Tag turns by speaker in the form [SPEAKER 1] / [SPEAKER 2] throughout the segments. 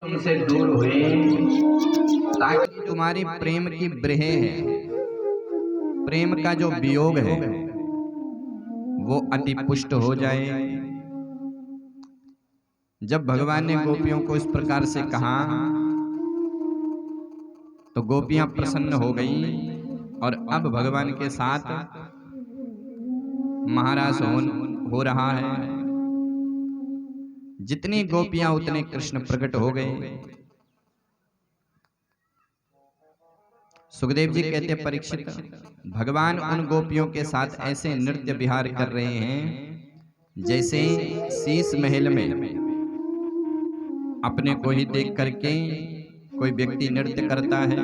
[SPEAKER 1] तुमसे दूर हुए ताकि
[SPEAKER 2] तुम्हारी प्रेम की ब्रेह है, प्रेम का जो वियोग है वो अति पुष्ट हो जाए। जब भगवान ने गोपियों को इस प्रकार से कहा तो गोपियां प्रसन्न हो गईं और अब भगवान के साथ महारास हो रहा है। जितनी गोपियां उतने कृष्ण प्रकट हो गए। सुखदेव जी कहते परीक्षित, भगवान उन गोपियों के साथ ऐसे नृत्य विहार कर रहे हैं जैसे शीश महल में अपने को ही देख करके कोई व्यक्ति नृत्य करता है।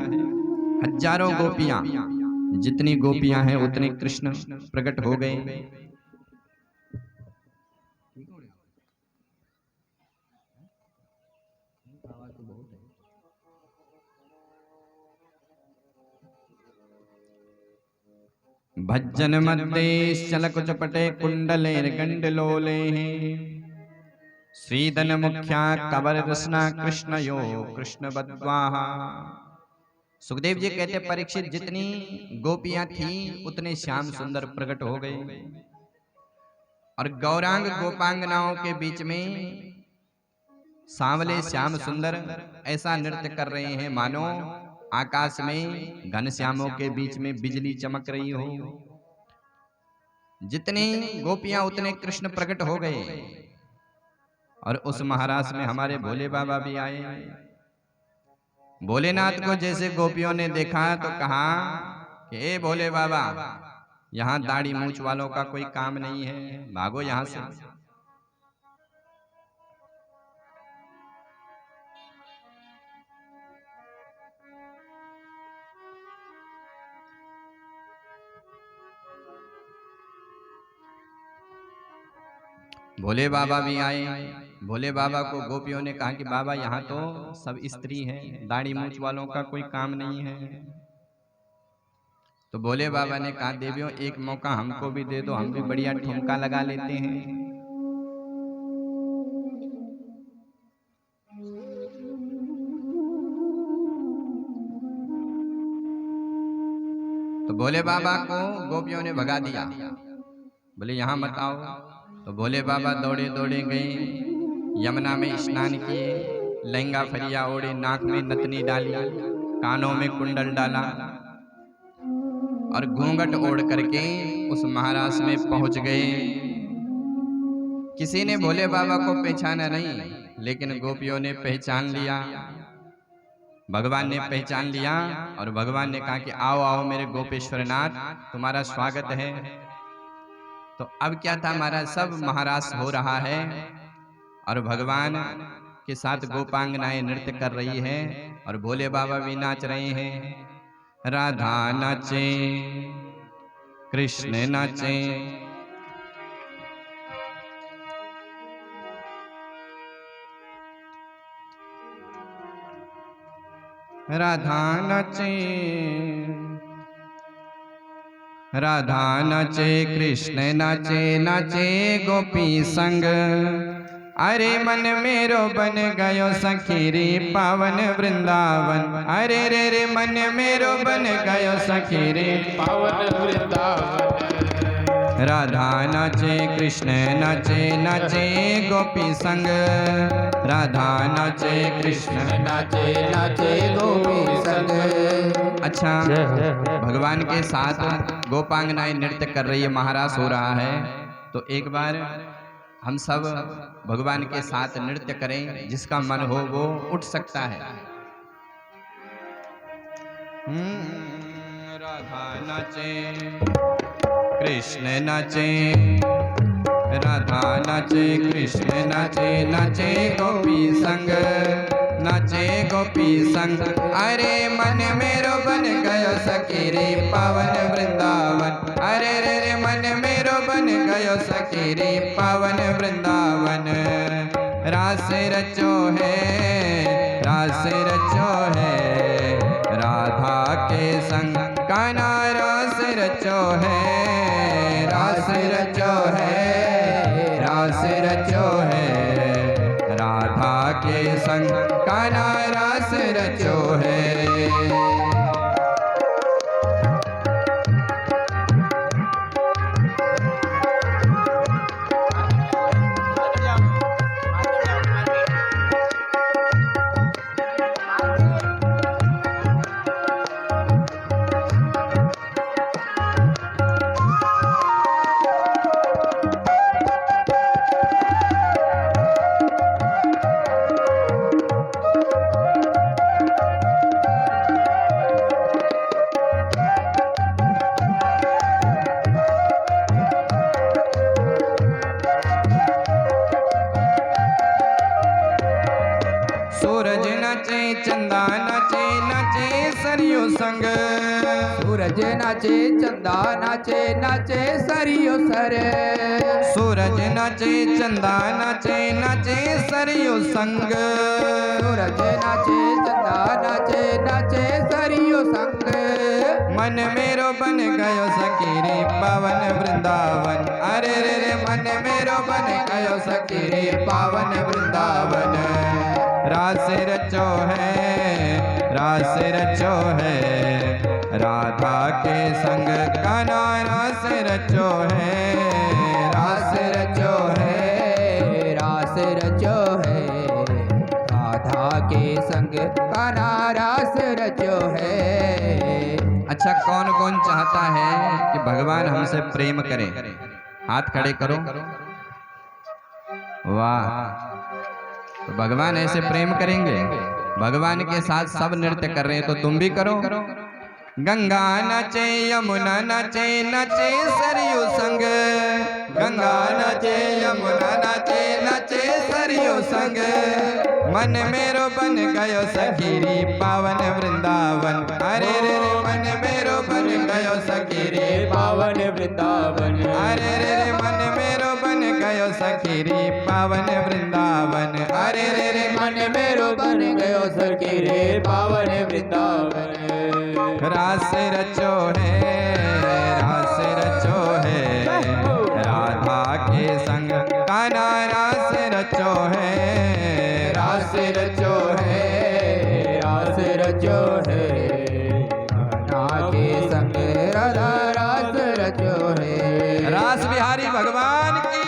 [SPEAKER 2] हजारों गोपियां, जितनी गोपियां हैं उतने कृष्ण प्रकट हो गए। भज्जन मध्ये शलकुचपटे कुंडलेर्गंडलोले श्रीधन मुख्या कबर रसना कृष्णयो कृष्ण बद्वाहा। सुखदेव जी कहते परीक्षित, जितनी गोपियां थीं उतने श्याम सुंदर प्रकट हो गए और गौरांग गोपांगनाओं के बीच में सांवले श्याम सुंदर ऐसा नृत्य कर रहे हैं मानो आकाश में घनश्यामों के बीच में बिजली चमक रही हो। जितनी गोपियां उतने कृष्ण प्रकट हो गए और उस महाराज में हमारे भोले बाबा भी आए। भोलेनाथ को जैसे गोपियों ने देखा तो कहा कि ए भोले बाबा, यहाँ दाढ़ी मूंछ वालों का कोई काम नहीं है, भागो यहाँ से। भोले बाबा भी आए। भोले बाबा को गोपियों ने कहा कि बाबा यहाँ तो सब स्त्री हैं, दाढ़ी मूंछ वालों का कोई काम नहीं है। तो भोले बाबा ने कहा देवियों एक मौका हमको भी दे दो, हम भी बढ़िया ठुमका लगा लेते हैं। तो भोले बाबा को गोपियों ने भगा दिया, बोले यहाँ मत आओ। तो भोले बाबा दौड़े दौड़े गए, यमुना में स्नान किए, लहंगा फरिया ओढ़े, नाक में नथनी डाली, कानों में कुंडल डाला और घूंघट ओढ़ करके उस महाराज में पहुंच गए। किसी ने भोले बाबा को पहचाना नहीं, लेकिन गोपियों ने पहचान लिया, भगवान ने पहचान लिया और भगवान ने कहा कि आओ आओ मेरे गोपेश्वरनाथ, तुम्हारा स्वागत है। तो अब क्या था, महाराज सब महारास हो रहा है और भगवान के साथ गोपांगनाएं नृत्य कर रही है और भोले बाबा भी नाच रहे हैं। राधा नाचे, कृष्ण नाचे, राधा नाचे, राधा नाचे, कृष्ण नाचे, नाचे गोपी संग। अरे मन मेरो बन गयो सखी रे पावन वृंदावन। अरे रे रे मन मेरो बन गयो सखी रे
[SPEAKER 3] पावन वृंदावन।
[SPEAKER 2] राधा नाचे, कृष्ण नाचे, नाचे गोपी संग। राधा नाचे, कृष्ण
[SPEAKER 3] नाचे नाचे गोपी संग।
[SPEAKER 2] अच्छा, भगवान के साथ गोपांगनाएं नृत्य कर रही है, महारास हो रहा है। तो एक बार हम सब भगवान के साथ नृत्य करें, जिसका मन हो वो उठ सकता है। राधा नाचे, कृष्ण नाचे, राधा नाचे, कृष्ण नाचे, नाचे गोपी संग, नाचे गोपी संग। अरे मन मेरो बन गयो सखी रे पावन वृंदावन। अरे रे रे मन मेरो बन गयो सखी रे पावन वृंदावन। रास रचो है, रास रचो है, राधा के संग कान्हा रास रचो है, रास रचो है, रास रचो है, राधा के संग कान्हा रास रचो है। सूरज नाचे चंदा नाचे नाचे सरियो संग।
[SPEAKER 3] सूरज नाचे चंदा नाचे नाचे सरियो सर।
[SPEAKER 2] सूरज नाचे चंदा नाचे नाचे सरियो संग।
[SPEAKER 3] सूरज नाचे चंदा नाचे नाचे सरियो संग।
[SPEAKER 2] मन मेरो बन गयो सखी रे पावन वृंदावन। अरे रे रे मन मेरो बन गयो सखी रे पावन वृंदावन। रास रचो है रास रचो है राधा के संग कान्हा रास रचो है।
[SPEAKER 3] रास रचो है रास रचो है राधा के संग कान्हा रास रचो है।
[SPEAKER 2] अच्छा कौन कौन चाहता है कि भगवान हमसे प्रेम करें? हाथ खड़े करो। वाह, तो भगवान ऐसे प्रेम करेंगे। भगवान के साथ सब नृत्य कर रहे हैं तो तुम भी करो। गंगा नाचे यमुना नाचे नाचे सरयू संग। गंगा नाचे यमुना नाचे नाचे सरयू संग। मन मेरो बन गयो सखी रे पावन वृंदावन। अरे रे रे मन मेरो बन गयो सखी रे
[SPEAKER 3] पावन वृंदावन।
[SPEAKER 2] अरे रे रे मन मेरो बन गयो सखी रे पावन वृंदावन। अरे रे रे
[SPEAKER 3] मन मेरो बन गयो सखी रे पावन वृंदावन।
[SPEAKER 2] रास रचो है रास रचो है राधा के संग कान्हा रास रचो है।
[SPEAKER 3] रास रचो है रास रचो है कान्हा के संग राधा रास रचो है।
[SPEAKER 2] रास बिहारी भगवान की।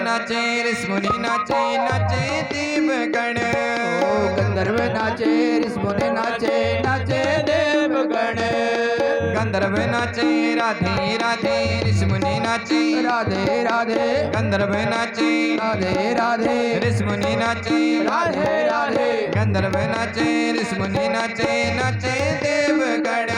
[SPEAKER 2] नाचे ऋषमुनि नाचे नाचे देवगण।
[SPEAKER 3] गंधर्व नाचे ऋषमुनि नाचे नाचे देवगण।
[SPEAKER 2] गंधर्व नाचे राधे राधे ऋषमुनि नाचे
[SPEAKER 3] राधे राधे।
[SPEAKER 2] गंधर्व नाचे
[SPEAKER 3] राधे राधे
[SPEAKER 2] ऋषमुनि नाचे
[SPEAKER 3] राधे राधे।
[SPEAKER 2] गंधर्व नाचे ऋषमुनि नाचे नाचे देवगण।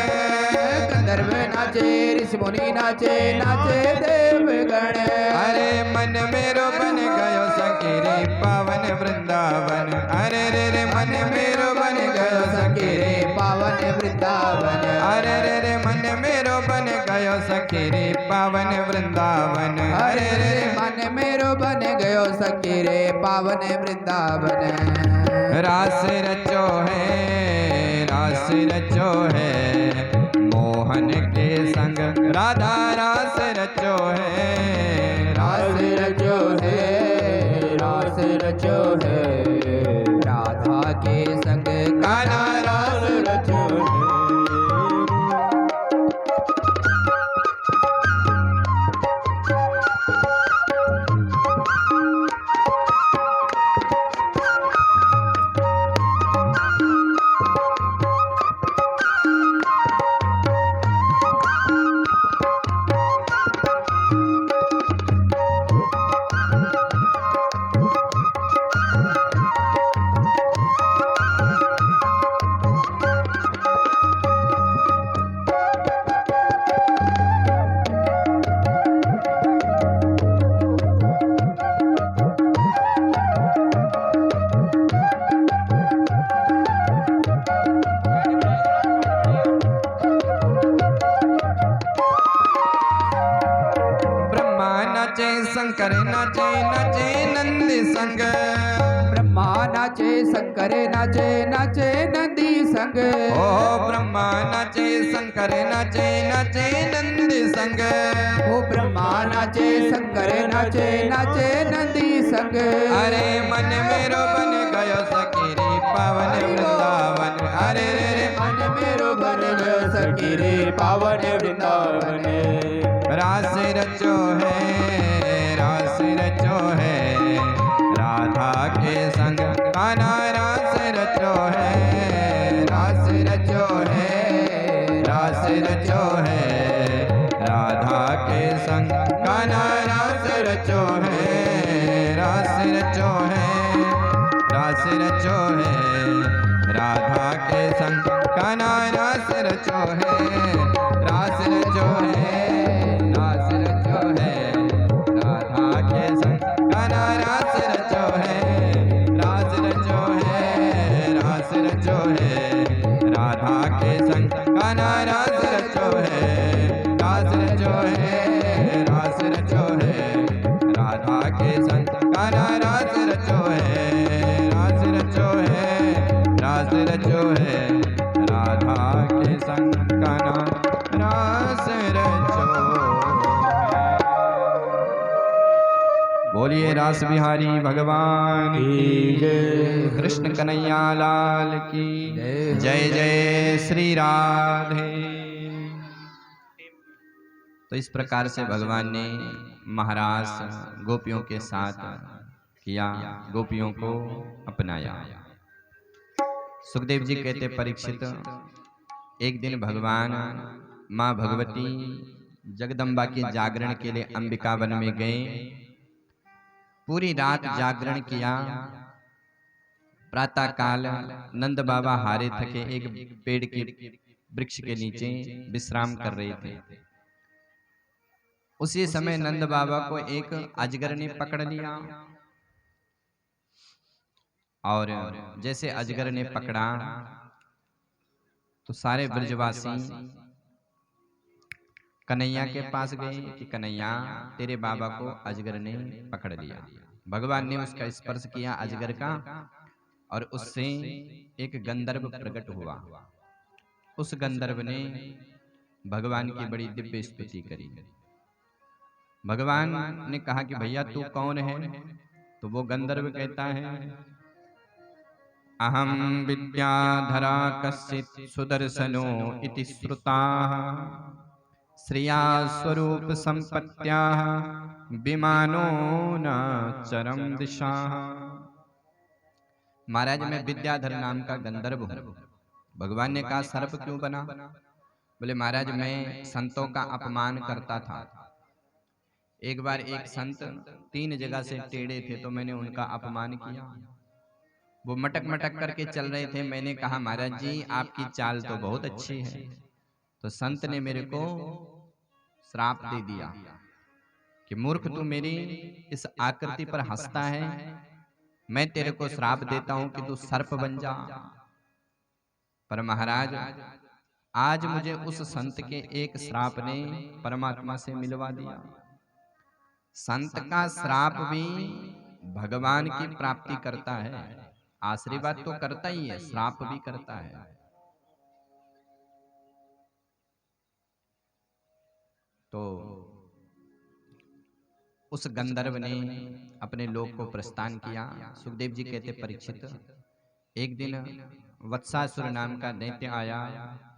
[SPEAKER 3] गंधर्व नाचे ऋषमुनि नाचे नाचे देवगण।
[SPEAKER 2] अरे मन मेरो बन गयो सखी रे पावन वृंदावन। अरे रे रे मन मेरो बन गयो सखी रे
[SPEAKER 3] पावन वृंदावन।
[SPEAKER 2] अरे रे रे मन मेरो बन गयो सखी रे पावन वृंदावन।
[SPEAKER 3] अरे रे मन मेरो बन गयो सखी रे पावन वृंदावन।
[SPEAKER 2] रास रचो है रास रचो है मोहन के संग राधा रास रचो है।
[SPEAKER 3] रास रचो है रास रचो है राधा के संग कान्हा रास रचो है।
[SPEAKER 2] शंकर नाचे नाचे नंदी संग।
[SPEAKER 3] ब्रह्मा नाचे शंकर नाचे नाचे नंदी संग।
[SPEAKER 2] ओ ब्रह्मा नाचे शंकर नाचे नाचे नंदी संग।
[SPEAKER 3] ओ ब्रह्मा नाचे शंकर नाचे नाचे नंदी संग।
[SPEAKER 2] अरे मन मेरो बन गयो सखी रे पावन वृंदावन। अरे रे
[SPEAKER 3] मन मेरो बन गयो सखी रे पावन वृंदावन।
[SPEAKER 2] रास रचो है रास रचो है राधा के संग कान्हा रास रचो है रास रचो है रास रचो है राधा के संग कान्हा रास रचो है रास रचो है रास रचो है राधा के संग कान्हा रास रचो है रास रचो है रास रचो है राधा के संग कान्हा रास रचो है रास रचो है रास रचो है राधा के संग कान्हा रास रचो है रास रचो है रास रचो है राधा के संग कान्हा रास रचो है रास रचो है रास रचो है राधा के संग कान्हा रास रचो है। बोलिए रास बिहारी भगवान की जय। कृष्ण कन्हैया लाल की जय जय श्री राधे। तो इस प्रकार से भगवान ने महारास गोपियों के साथ किया, गोपियों को अपनाया। सुखदेव जी कहते परीक्षित, एक दिन भगवान माँ भगवती जगदम्बा के जागरण के लिए अंबिका वन में गए। पूरी रात जागरण किया। प्रातः काल नंद बाबा हारे थके एक पेड़ के वृक्ष के नीचे विश्राम कर रहे थे। उसी समय नंद बाबा को एक अजगर ने पकड़ लिया और जैसे अजगर ने पकड़ा तो सारे ब्रजवासी कन्हैया के पास गए कि कन्हैया तेरे बाबा को अजगर ने पकड़ लिया। भगवान ने उसका स्पर्श किया अजगर का और उससे एक गंधर्व प्रकट हुआ। उस गंधर्व ने भगवान की बड़ी दिव्य स्तुति करी। भगवान ने कहा कि भैया तू कौन है? तो वो गंधर्व कहता है अहम विद्याधरा कश्चित् सुदर्शनो इति श्रुताः श्रिया स्वरूप संपत्त्याः विमानो न चरम दिशाः। महाराज मैं विद्याधर नाम का गंधर्व हूँ। भगवान ने कहा सर्प क्यों बना? बोले महाराज मैं संतों का अपमान करता था। एक बार एक संत 3 जगह से टेढ़े थे तो मैंने उनका अपमान किया। वो मटक मटक करके चल रहे थे। मैंने कहा महाराज जी आपकी चाल तो बहुत अच्छी है। तो संत ने मेरे को श्राप दे दिया कि मूर्ख तू मेरी इस आकृति पर हंसता है, मैं तेरे को श्राप देता हूं कि तू सर्प बन जा। पर महाराज आज मुझे उस संत के एक श्राप ने परमात्मा से मिलवा दिया। संत का श्राप भी भगवान की प्राप्ति करता है। आशीर्वाद तो करता ही है, श्राप भी करता है। तो उस गंधर्व ने अपने लोक को प्रस्थान किया। सुखदेव जी कहते परीक्षित, एक दिन वत्सासुर नाम का दैत्य आया।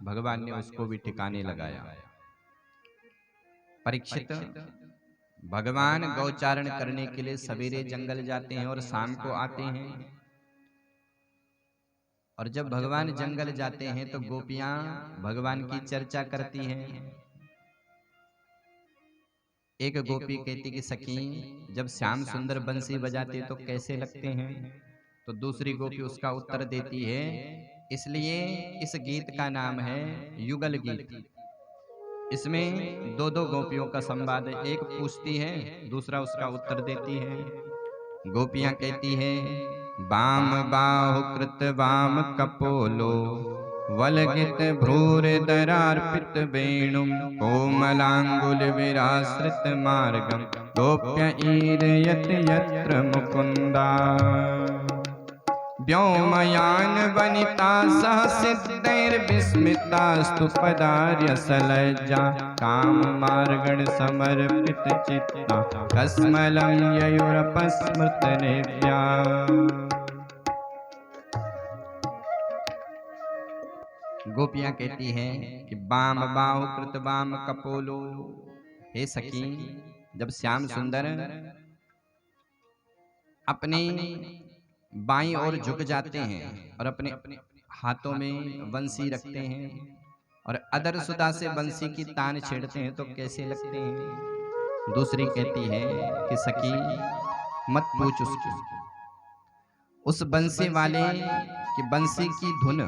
[SPEAKER 2] भगवान ने उसको भी ठिकाने लगाया। परीक्षित भगवान गौचारण करने के लिए सवेरे जंगल जाते हैं और शाम को आते हैं। और जब भगवान जंगल जाते हैं तो गोपियां भगवान की चर्चा करती हैं। एक गोपी कहती कि सखी जब श्याम सुंदर बंसी बजाते तो कैसे लगते हैं? तो दूसरी गोपी उसका उत्तर देती है इसलिए इस गीत का नाम है युगल गीत। इसमें 2-2 गोपियों का संवाद है। एक पूछती है, दूसरा उसका उत्तर देती है। गोपियां कहती हैं वाम बाहु कृत वाम कपोलो वलगित भ्रूर दरार्पित वेणुं कोमलांगुल विराश्रित मार्गम गोप्य ईरयत यत्र मुकुंदा व्योमयान वनिता सह सिद्धैर्विस्मितास्तु पदार्य सलज्जा काम मार्गण समर्पित चित्ता कस्मलं ययुरपस्मृत निव्या। गोपियां कहती हैं कि बाम बाहु कृत बाम कपोलो, हे सखी जब श्याम सुंदर अपने बाईं ओर झुक जाते हैं और अपने हाथों में बंसी रखते हैं और अदर सुधा से बंसी की तान छेड़ते हैं तो कैसे लगते हैं। दूसरी कहती है कि सखी मत पूछ उसकी, उस बंसी वाले की बंसी की धुन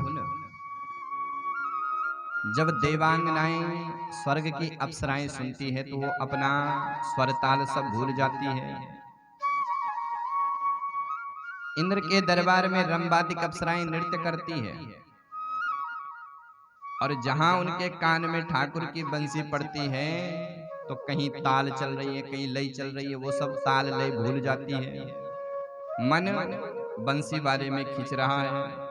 [SPEAKER 2] जब देवांगनाएं स्वर्ग की अप्सराएं सुनती है तो वो अपना स्वर ताल सब भूल जाती है। इंद्र के दरबार में रंबादिक अप्सराएं नृत्य करती है और जहां उनके कान में ठाकुर की बंसी पड़ती है तो कहीं ताल चल रही है, कहीं लय चल रही है, वो सब ताल लय भूल जाती है। मन बंसी वाले में खींच रहा है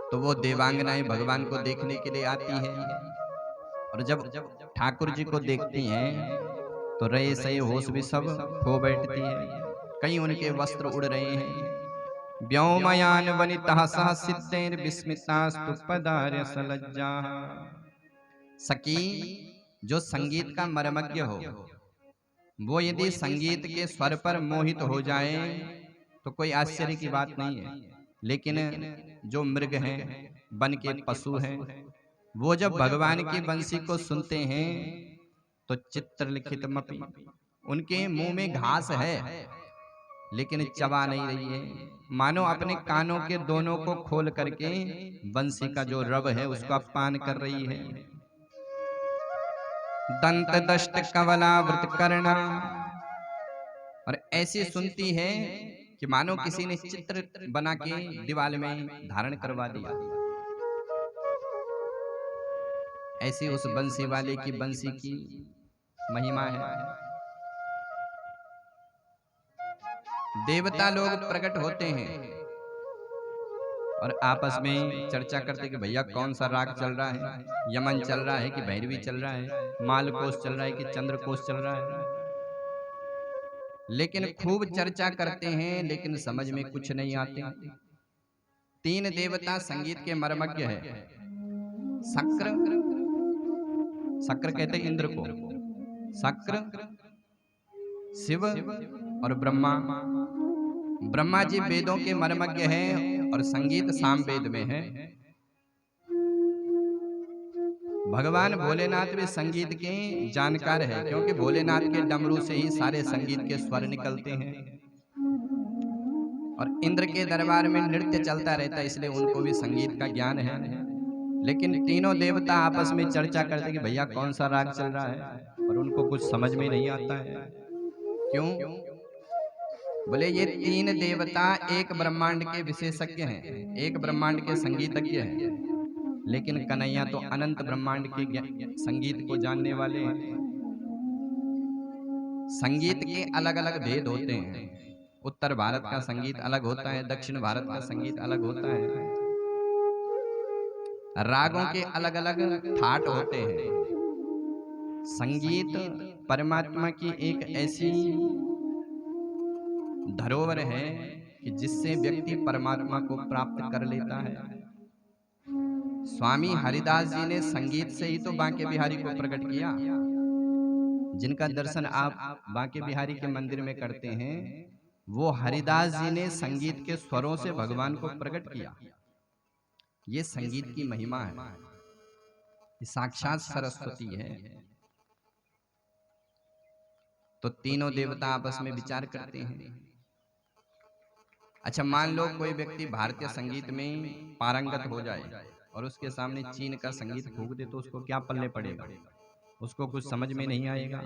[SPEAKER 2] तो वो देवांगनाएं भगवान को देखने के लिए आती है और जब ठाकुर जी को देखती हैं तो रहे सही होश भी सब खो बैठती है। कहीं उनके वस्त्र उड़ रहे हैं। व्योमयान वनितः सह सिद्धैर्विस्मितास्तु पदार्य सलज्जा। सखी जो संगीत का मर्मज्ञ हो वो यदि संगीत के स्वर पर मोहित हो जाए तो कोई आश्चर्य की बात नहीं है, लेकिन जो मृग हैं, वन के पशु हैं, वो जब भगवान की बंसी को सुनते हैं तो चित्रलिखितमपि, उनके मुंह में घास है लेकिन चबा नहीं रही है, मानो अपने कानों के दोनों को खोल करके बंसी का जो रव है उसका पान कर रही है। दंत दष्ट कवलावृत कर्णा, और ऐसी सुनती है कि मानो किसी ने चित्र बना के दीवार में धारण करवा दिया। ऐसी उस बंसी वाले की बंसी की महिमा है। देवता लोग प्रकट होते हैं और आपस में चर्चा करते कि भैया कौन सा राग चल रहा है, यमन चल रहा है कि भैरवी चल रहा है, मालकोश चल रहा है कि चंद्रकोश चल रहा है। लेकिन खूब चर्चा करते हैं लेकिन समझ में कुछ नहीं आते। तीन देवता संगीत के मर्मज्ञ है। शक्र, शक्र कहते हैं इंद्र को, शक्र, शिव और ब्रह्मा। ब्रह्मा जी वेदों के मर्मज्ञ हैं और संगीत साम वेद में है। भगवान भोलेनाथ भी संगीत के जानकार है, क्योंकि भोलेनाथ के डमरू से ही सारे संगीत के स्वर निकलते हैं और इंद्र के दरबार में नृत्य चलता रहता है, इसलिए उनको भी संगीत का ज्ञान है। लेकिन तीनों देवता आपस में चर्चा करते कि भैया कौन सा राग चल रहा है, और उनको कुछ समझ में नहीं आता है। क्यों? बोले ये तीन देवता एक ब्रह्मांड के विशेषज्ञ हैं, एक ब्रह्मांड के संगीतज्ञ हैं, लेकिन कन्हैया तो अनंत ब्रह्मांड के संगीत को जानने वाले हैं। संगीत के अलग अलग भेद होते हैं। उत्तर भारत का संगीत अलग होता है, दक्षिण भारत का संगीत अलग होता है। रागों के अलग अलग ठाट होते हैं। संगीत परमात्मा की एक ऐसी धरोहर है कि जिससे व्यक्ति परमात्मा को प्राप्त कर लेता है। स्वामी हरिदास जी ने संगीत से ही तो बांके बिहारी को प्रकट किया। जिनका दर्शन आप बांके बिहारी के मंदिर में करते हैं, वो हरिदास जी ने संगीत के स्वरों से भगवान को प्रकट किया। ये संगीत की महिमा है, ये साक्षात सरस्वती है। तो तीनों देवता आपस में विचार करते हैं। अच्छा, मान लो कोई व्यक्ति भारतीय संगीत में पारंगत हो जाए और उसके सामने चीन का संगीत फूंक दे तो उसको क्या पल्ले पड़ेगा? उसको कुछ समझ में नहीं आएगा।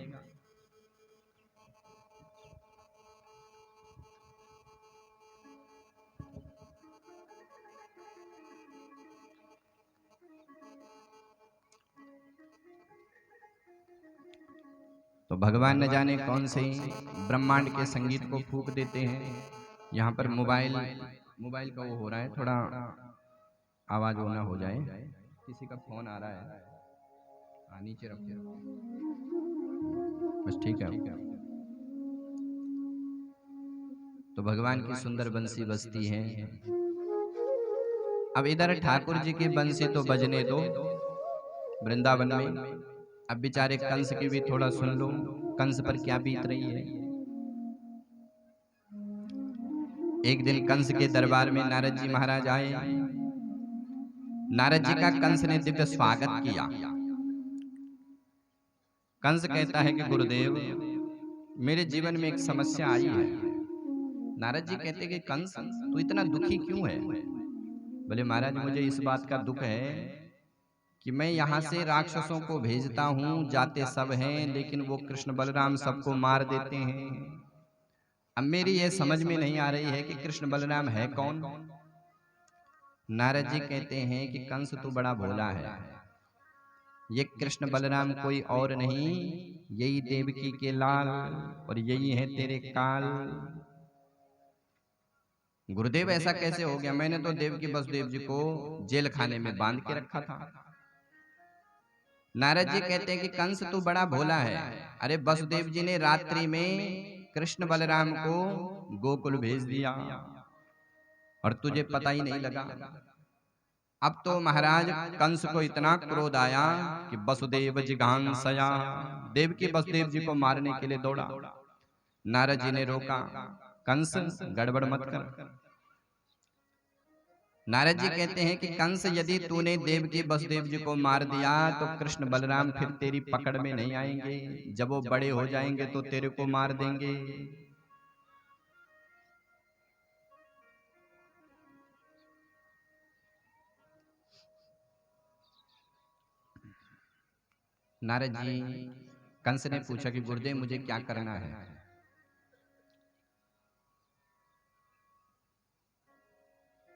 [SPEAKER 2] तो भगवान न जाने कौन से ब्रह्मांड के संगीत को फूंक देते हैं। यहाँ पर मोबाइल का वो हो रहा है, थोड़ा आवाज वो ना हो जाए, किसी का फोन आ रहा है। नीचे रखिए बस, ठीक है। तो भगवान की सुंदर बंसी बजती है। अब इधर ठाकुर जी की बंसी तो बजने दो वृंदावन में, अब बेचारे कंस की भी थोड़ा सुन लो, कंस पर क्या बीत रही है। एक दिन कंस के दरबार में नारद जी महाराज आए। नारद जी का कंस ने दिव्य स्वागत किया। कंस कहता है कि गुरुदेव, मेरे जीवन में एक समस्या आई है। नारद जी कहते कि कंस, तू इतना दुखी क्यों है? बोले महाराज, मुझे इस बात का दुख है कि मैं यहाँ से राक्षसों को भेजता हूँ, जाते सब हैं, लेकिन वो कृष्ण बलराम सबको मार देते हैं। अब मेरी ये समझ में नहीं आ रही है कि कृष्ण बलराम है कौन। नारद जी कहते हैं कि कंस तू बड़ा भोला है, ये कृष्ण बलराम कोई और नहीं, यही देवकी के लाल और यही है तेरे काल। गुरुदेव ऐसा कैसे हो गया? मैंने तो देवकी वसुदेव जी को जेल खाने में बांध के रखा था। नारद जी कहते हैं कि कंस तू बड़ा भोला है। अरे वसुदेव जी ने रात्रि में कृष्ण बलराम को गोकुल भेज दिया और तुझे पता ही नहीं लगा। अब तो महाराज कंस को इतना क्रोध आया कि वसुदेव जिघांसया, देवकी वसुदेव जी को मारने के लिए दौड़ा। नारद जी ने रोका, कंस गड़बड़ मत कर। नारद जी कहते हैं कि कंस, यदि तूने देवकी वसुदेव जी को मार दिया तो कृष्ण बलराम फिर तेरी पकड़ में नहीं आएंगे। जब वो बड़े हो जाएंगे तो तेरे को मार देंगे। नारद जी, कंस ने पूछा कि गुरुदेव मुझे क्या करना है?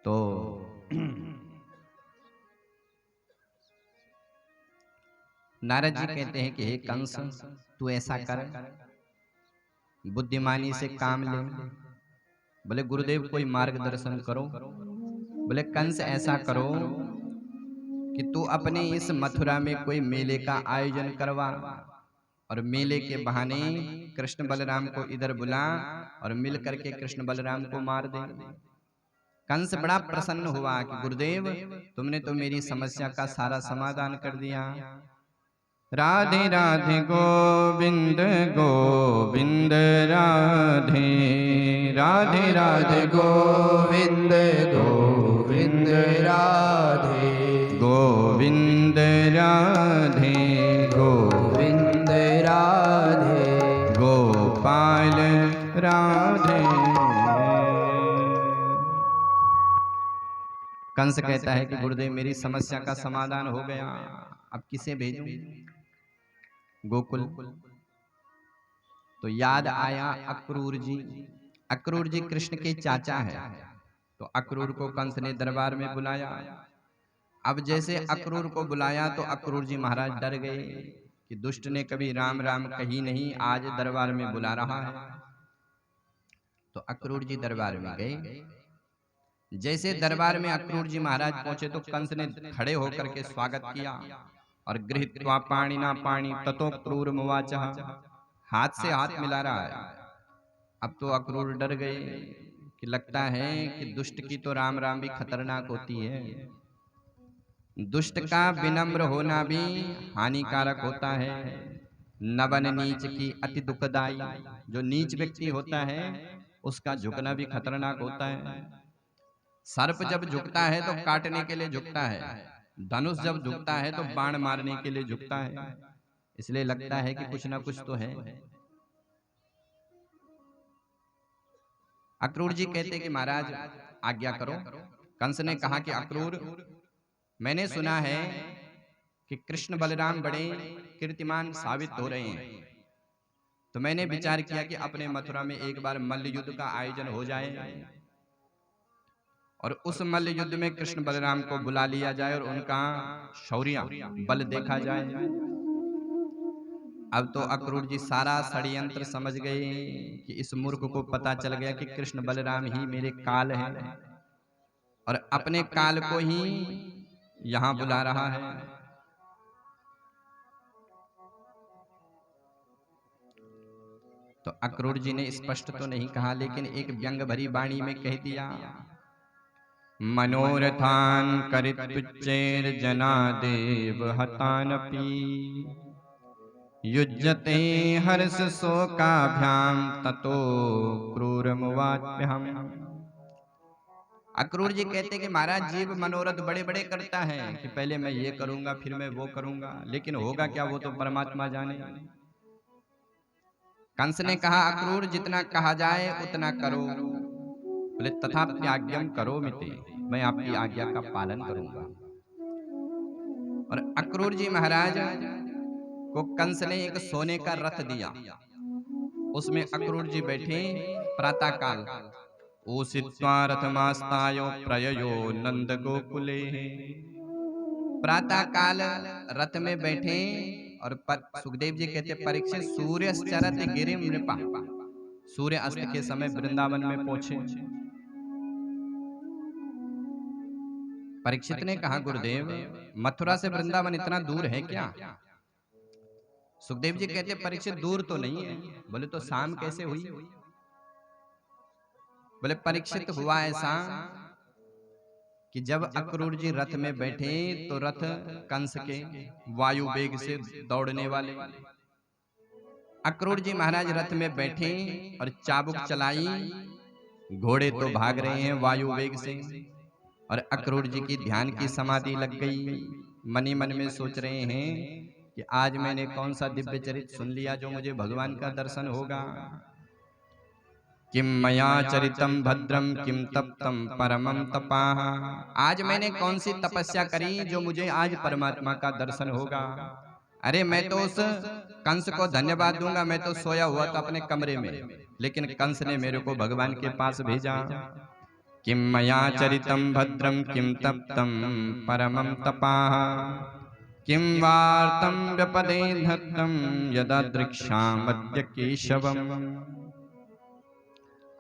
[SPEAKER 2] तो नारद जी कहते हैं कि हे कंस, तू ऐसा कर, बुद्धिमानी से काम ले। बोले गुरुदेव कोई मार्गदर्शन करो। बोले कंस ऐसा करो कि तू अपने इस मथुरा में कोई मेले का आयोजन करवा और मेले के बहाने कृष्ण बलराम को इधर बुला और मिल करके कृष्ण बलराम को मार दे। कंस बड़ा प्रसन्न हुआ कि गुरुदेव, तुमने तो मेरी समस्या का सारा समाधान कर दिया। राधे राधे गोविंद गोविंद राधे, राधे राधे
[SPEAKER 3] गोविंद गोविंद राधे,
[SPEAKER 2] गोविंद राधे,
[SPEAKER 3] गोविंद राधे,
[SPEAKER 2] गोपाल राधे। कंस कहता है कि गुरुदेव मेरी समस्या का समाधान हो गया, अब किसे भेजूं? गोकुल। तो याद आया अक्रूर जी। अक्रूर जी कृष्ण के चाचा है। तो अक्रूर को कंस ने दरबार में बुलाया। अब जैसे अक्रूर को बुलाया तो अक्रूर जी महाराज डर गए कि दुष्ट ने कभी राम राम कही नहीं, आज दरबार में बुला रहा है। तो अक्रूर जी दरबार में गए। जैसे दरबार में अक्रूर जी महाराज पहुंचे तो कंस ने खड़े होकर के स्वागत किया और गृहीत्वा पाणिना पाणि ततो क्रूरमुवाचः, हाथ से हाथ मिला रहा है। अब तो अक्रूर डर गए कि लगता है कि दुष्ट की तो राम राम भी खतरनाक होती है। दुष्ट का विनम्र होना भी हानिकारक होता है। नवन नीच की अति दुखदाई, जो नीच व्यक्ति होता है उसका झुकना भी खतरनाक होता है। सर्प जब झुकता है तो काटने के लिए झुकता है, धनुष जब झुकता है तो बाण मारने के लिए झुकता है। इसलिए लगता है कि कुछ ना कुछ तो है। अक्रूर जी कहते कि महाराज आज्ञा करो। कंस ने कहा कि अक्रूर, मैंने सुना है कि कृष्ण बलराम बड़े कीर्तिमान साबित हो रहे हैं, तो मैंने विचार किया कि अपने मथुरा में एक बार मल्ल युद्ध का आयोजन हो जाए और उस मल्ल युद्ध में कृष्ण बलराम को बुला लिया जाए और उनका शौर्य बल देखा जाए। अब तो अक्रूर जी सारा षड्यंत्र समझ गए कि इस मूर्ख को पता चल गया कि कृष्ण बलराम ही मेरे काल हैं और अपने काल को ही यहां बुला रहा है। तो अक्रूर जी ने स्पष्ट तो नहीं कहा, लेकिन एक व्यंग भरी वाणी में कह दिया, मनोरथान करितुच्चैर जना देव हतानपि युज्यते हर्ष शोकाभ्याम ततो क्रूरमुवाच्यहम्। अक्रूर जी कहते कि महाराज जीव मनोरथ बड़े बड़े करता है कि पहले मैं ये करूंगा फिर मैं वो करूंगा, लेकिन होगा क्या वो तो परमात्मा जाने। कंस ने कहा अक्रूर जितना कहा जाए उतना करो। बोले तथाप्याज्ञम करो मिते, मैं आपकी आज्ञा का पालन करूंगा। और अक्रूर जी महाराज को कंस ने एक सोने का रथ दिया, उसमें अक्रूर जी बैठे प्रातः काल ऊषित्वा रथमास्तायो प्रययो नंद गोकुले। प्रातः काल रथ में बैठे और सुखदेव जी कहते परीक्षित सूर्यश्चरत गिरिम नृपा, सूर्य अस्त के समय वृंदावन में पहुंचे। परीक्षित ने कहा गुरुदेव मथुरा से वृंदावन इतना दूर है क्या? सुखदेव जी कहते परीक्षित दूर तो नहीं है। बोले तो शाम कैसे हुई? बोले परीक्षित हुआ ऐसा कि जब अक्रूर जी रथ में बैठे तो रथ कंस के वायु वेग से दौड़ने वाले, अक्रूर जी महाराज रथ में बैठे और चाबुक चलाई, घोड़े तो भाग रहे हैं वायु वेग से और अक्रूर जी की ध्यान की समाधि लग गई। मनी मन में सोच रहे हैं कि आज मैंने कौन सा दिव्य चरित्र सुन लिया जो मुझे भगवान का दर्शन होगा। किम मया चरितम भद्रम किम तप्तम परमम तपाः, आज मैंने कौन सी तपस्या करी जो मुझे आज परमात्मा का दर्शन होगा। अरे मैं तो उस कंस को धन्यवाद दूंगा, मैं तो सोया हुआ था अपने कमरे में, लेकिन कंस ने मेरे को भगवान के पास भेजा। किम मया चरितम भद्रम किम तप्तम परमम तपाः किम वार्तम व्यपदे धत्तम यदा दृक्षामद्य केशवम,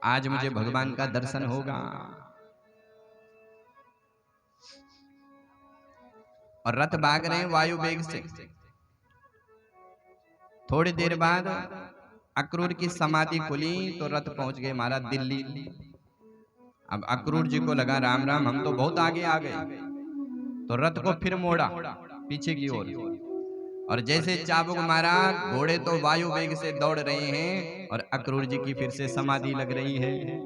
[SPEAKER 2] आज मुझे भगवान का दर्शन होगा। और रथ भाग रहे हैं वायु वेग से। थोड़ी देर बाद अक्रूर की समाधि खुली तो रथ पहुंच गए महाराज दिल्ली। अब अक्रूर जी को लगा राम राम हम तो बहुत आगे आ गए, तो रथ को फिर मोड़ा पीछे की ओर और जैसे चाबुक मारा घोड़े तो वायु वेग से दौड़ रहे हैं और अक्रूर जी की फिर से समाधि लग रही है।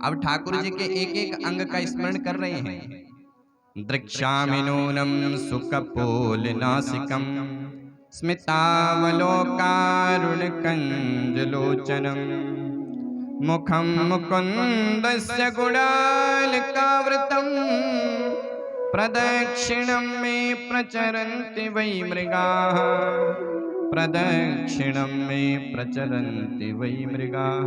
[SPEAKER 2] अब ठाकुर जी के एक एक अंग का स्मरण कर रहे हैं। दृक्षामि नूनं सुकपोलनासिकं स्मितावलोकारुणकञ्जलोचनं मुखं मुकुन्दस्य गुडालकावृतं प्रदक्षिणं मे प्रचरन्ति वै मृगाः, प्रदक्षिणं मे प्रचरन्ति वै मृगाः।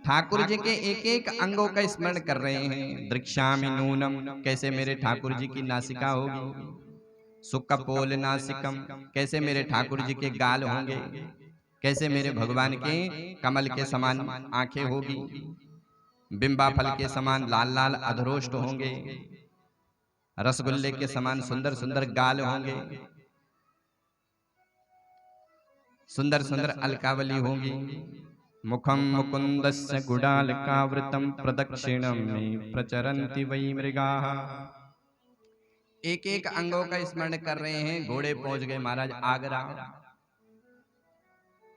[SPEAKER 2] ठाकुर जी के एक एक अंगों का स्मरण कर रहे हैं। दृक्षामि नूनम, कैसे मेरे ठाकुर जी की नासिका होगी। सुकपोल नासिकम, कैसे मेरे ठाकुर जी के गाल होंगे। कैसे मेरे भगवान के कमल के समान आंखें होगी। बिंबा फल के समान लाल लाल अधरोष्ट होंगे। रसगुल्ले के समान सुंदर सुंदर गाल होंगे। सुंदर सुंदर अलकावली होंगी। मुखम मुकुंदस्य गुडालकावृतं प्रदक्षिणं मे प्रचरन्ति वै मृगाः। एक एक अंगों का स्मरण कर रहे हैं। घोड़े पहुंच गए महाराज आगरा।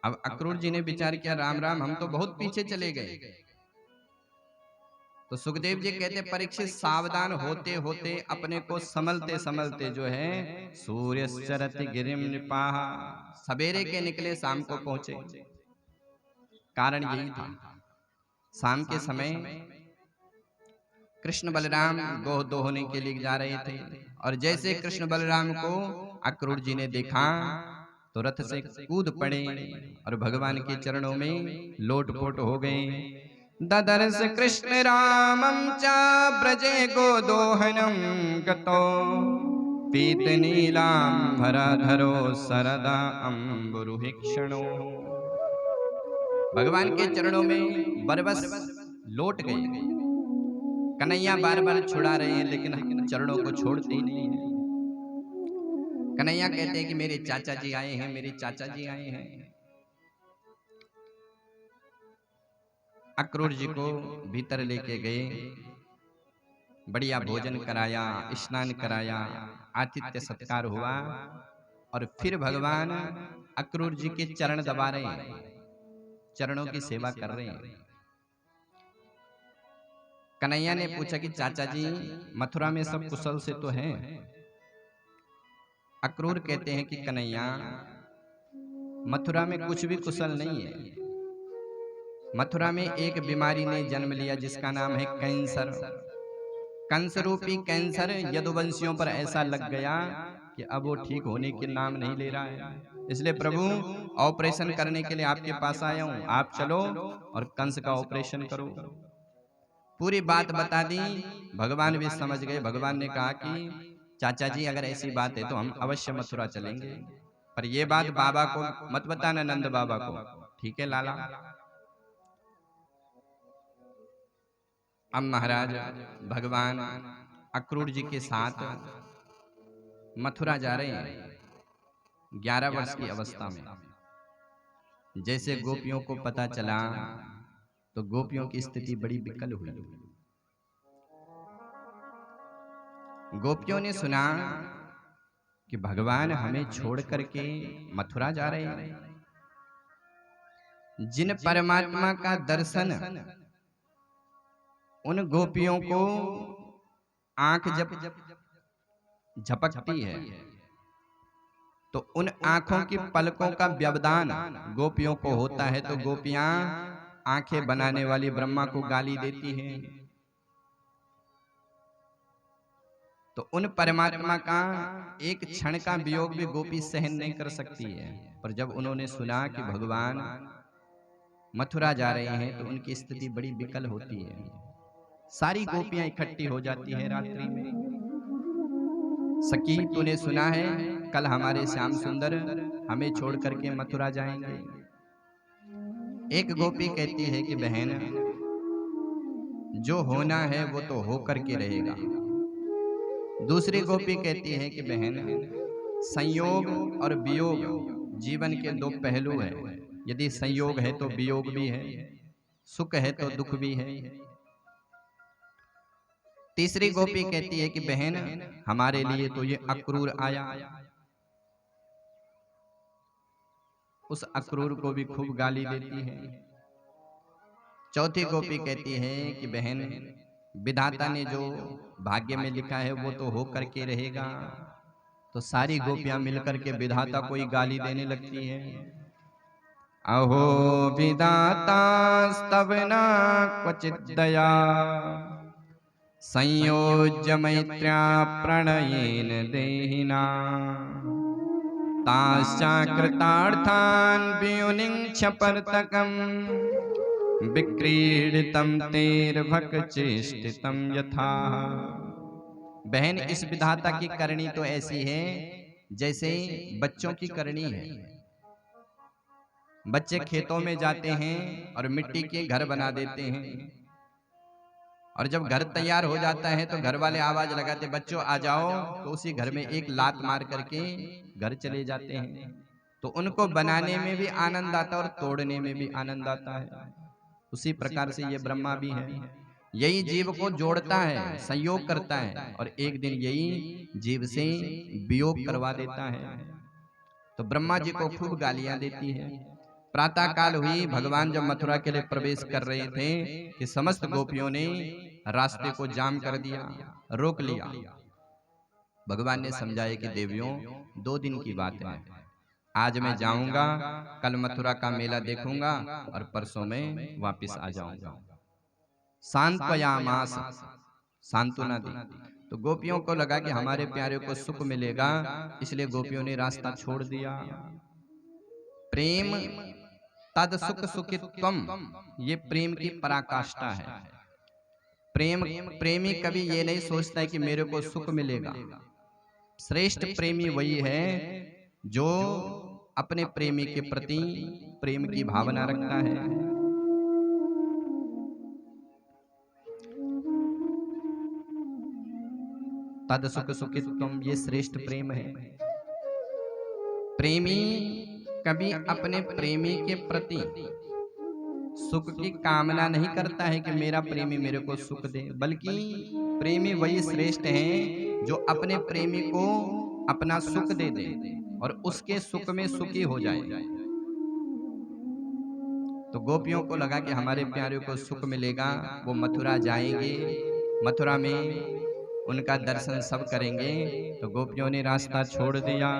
[SPEAKER 2] अब अक्रूर जी ने विचार किया राम राम हम तो बहुत पीछे चले गए। तो सुखदेव जी कहते परीक्षित सावधान होते होते अपने को संभलते संभलते जो है सूर्यश्चरति गिरिम नृपाः, सवेरे के निकले शाम को पहुंचे। कारण यही था शाम के समय कृष्ण बलराम गोह दोहने के लिए जा रहे थे और जैसे कृष्ण बलराम को अक्रूर जी ने देखा तो रथ से कूद पड़े और भगवान के चरणों में लोटपोट हो गए। ददर्श कृष्ण रामं च ब्रजे गोदोहनं गतो पीतनीलाम्बरधरो सरदा अम्बुरुहिक्षणो। भगवान के चरणों में बरबस लौट गए। कन्हैया बार बार छुड़ा रहे हैं लेकिन चरणों को छोड़ते ही नहीं है। कन्हैया कहते हैं कि मेरे चाचा जी आए हैं, मेरे चाचा जी आए हैं। अक्रूर जी को भीतर लेके गए, बढ़िया भोजन कराया, स्नान कराया, आतिथ्य सत्कार हुआ और फिर भगवान अक्रूर जी के चरण दबा रहे हैं, चरणों की सेवा कर रहे हैं। कन्हैया ने पूछा कि चाचा जी मथुरा में सब कुशल से तो हैं? अक्रूर कहते हैं कि कन्हैया मथुरा में कुछ भी कुशल नहीं है। मथुरा में एक बीमारी ने जन्म लिया जिसका नाम है कैंसर। कंस रूपी कैंसर यदुवंशियों पर ऐसा लग गया कि अब वो ठीक होने के नाम नहीं ले रहा है। इसलिए प्रभु ऑपरेशन करने के लिए आपके पास आया हूं, आप चलो और कंस का ऑपरेशन करो। पूरी बात बता दी, भगवान भी समझ गए। भगवान ने कहा कि चाचा जी अगर ऐसी बात है तो हम अवश्य मथुरा चलेंगे, पर ये बात बाबा को मत बताना, नंद बाबा को। ठीक है लाला। अब महाराज भगवान अक्रूर जी के साथ मथुरा जा रहे हैं 11 वर्ष की अवस्था में। जैसे गोपियों को पता चला तो गोपियों की स्थिति बड़ी विकल हुई। गोपियों ने सुना कि भगवान हमें छोड़ करके मथुरा जा रहे हैं। जिन परमात्मा का दर्शन उन गोपियों को आंख जब झपकती है तो उन आंखों की पलकों का व्यवधान गोपियों को होता है, तो गोपियां आंखें बनाने वाली ब्रह्मा को गाली देती हैं। तो उन परमात्मा का एक क्षण का वियोग भी गोपी सहन नहीं कर सकती है। पर जब उन्होंने सुना कि भगवान मथुरा जा रहे हैं तो उनकी स्थिति बड़ी विकल होती है। सारी गोपियां इकट्ठी हो जाती हैं रात्रि में। सखी तूने सुना है कल हमारे श्याम सुंदर हमें छोड़ करके मथुरा जाएंगे। एक गोपी कहती है कि बहन जो होना है वो तो हो करके रहेगा। दूसरी गोपी कहती है कि बहन संयोग और वियोग जीवन के दो पहलू हैं। यदि संयोग है तो वियोग भी है, सुख है तो दुख भी है। तीसरी गोपी कहती है कि बहन हमारे लिए तो ये अक्रूर आया। उस अक्रूर को भी खूब गाली देती है। चौथी गोपी कहती है कि बहन विधाता ने जो भाग्य में लिखा है वो तो हो करके रहेगा। तो सारी गोपियां मिलकर के विधाता को ही गाली देने लगती है। अहो विधाता स्तवना क्वचित दया संयोज्य मैत्र्या प्रणयेन देहिना ताश्चाकृतार्थान् व्युनिङ्क्ष्य परतकम् विक्रीडितं तेर्भक्चेष्टितं यथा। बहन इस विधाता की करनी तो ऐसी है जैसे बच्चों की करनी है। बच्चे खेतों में जाते हैं और मिट्टी के घर बना देते हैं, और जब घर तैयार हो जाता है तो घर वाले आवाज लगाते बच्चों आ जाओ, तो उसी घर में एक लात मार करके घर चले जाते हैं। तो उनको बनाने में भी आनंद आता है और तोड़ने में भी आनंद आता है। उसी प्रकार से ये ब्रह्मा भी है, यही जीव को जोड़ता है, संयोग करता है, और एक दिन यही जीव से वियोग करवा देता है। तो ब्रह्मा जी को खूब गालियां देती है। प्रातः काल हुई, भगवान जब मथुरा के लिए प्रवेश कर रहे थे कि समस्त गोपियों ने रास्ते को जाम कर दिया, रोक लिया। भगवान ने समझाया कि देवियों 2 दिन की बात है, आज मैं जाऊंगा, कल मथुरा का मेला देखूंगा और परसों में वापस आ जाऊंगा। सांत्वयामास, सांत्वना दी। तो गोपियों को लगा कि हमारे प्यारे को सुख मिलेगा, इसलिए गोपियों ने रास्ता छोड़ दिया। प्रेम तद सुख सुखित्वम, ये प्रेम की पराकाष्ठा है। प्रेमी कभी ये नहीं सोचता है कि मेरे को सुख मिलेगा, श्रेष्ठ प्रेमी वही है जो अपने प्रेमी के प्रति प्रेम की भावना रखता है। तद सुख सुखित्वम, ये श्रेष्ठ प्रेम है। प्रेमी कभी अपने प्रेमी के प्रति सुख की कामना नहीं करता है कि मेरा प्रेमी मेरे को सुख दे, बल्कि प्रेमी वही श्रेष्ठ है जो अपने प्रेमी को अपना सुख दे दे और उसके सुख में सुखी हो जाए। तो गोपियों को लगा कि हमारे प्यारे को सुख मिलेगा, वो मथुरा जाएंगे, मथुरा में उनका दर्शन सब करेंगे। तो गोपियों ने रास्ता छोड़ दिया।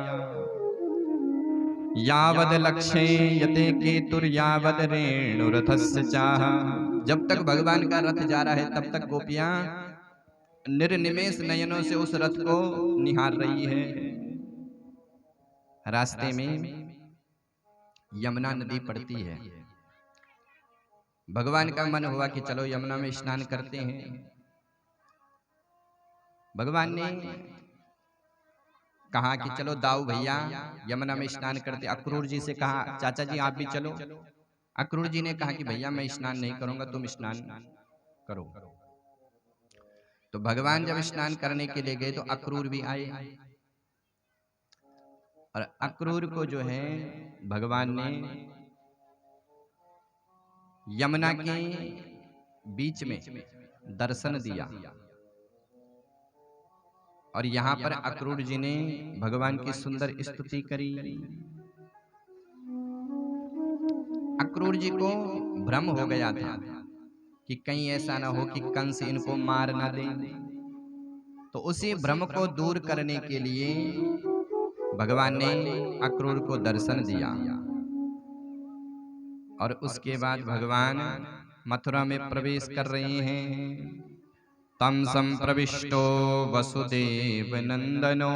[SPEAKER 2] यावद लक्ष्ये यते केतुर यावद रेणुरथस्य चाह, जब तक भगवान का रथ जा रहा है तब तक गोपियां निर्निमेष नयनों से उस रथ को निहार रही है। रास्ते में यमुना नदी पड़ती है। भगवान का मन हुआ कि चलो यमुना में स्नान करते हैं। भगवान ने कहा कि चलो दाऊ भैया यमुना में स्नान करते। अक्रूर जी से कहा चाचा जी आप भी चलो। अक्रूर जी ने कहा कि भैया मैं स्नान नहीं करूंगा, तुम स्नान करो। तो भगवान जब स्नान करने के लिए गए तो अक्रूर भी आए, और अक्रूर को जो है भगवान ने यमुना के बीच में दर्शन दिया। और यहाँ पर अक्रूर जी ने भगवान की सुंदर स्तुति करी। अक्रूर जी को भ्रम हो गया था कि कहीं ऐसा ना हो कि कंस इनको मार ना दे। तो उसी भ्रम को दूर करने के लिए भगवान ने अक्रूर को दर्शन दिया। और उसके बाद भगवान मथुरा में प्रवेश कर रहे हैं। तम संप्रविष्टो वसुदेव नंदनो,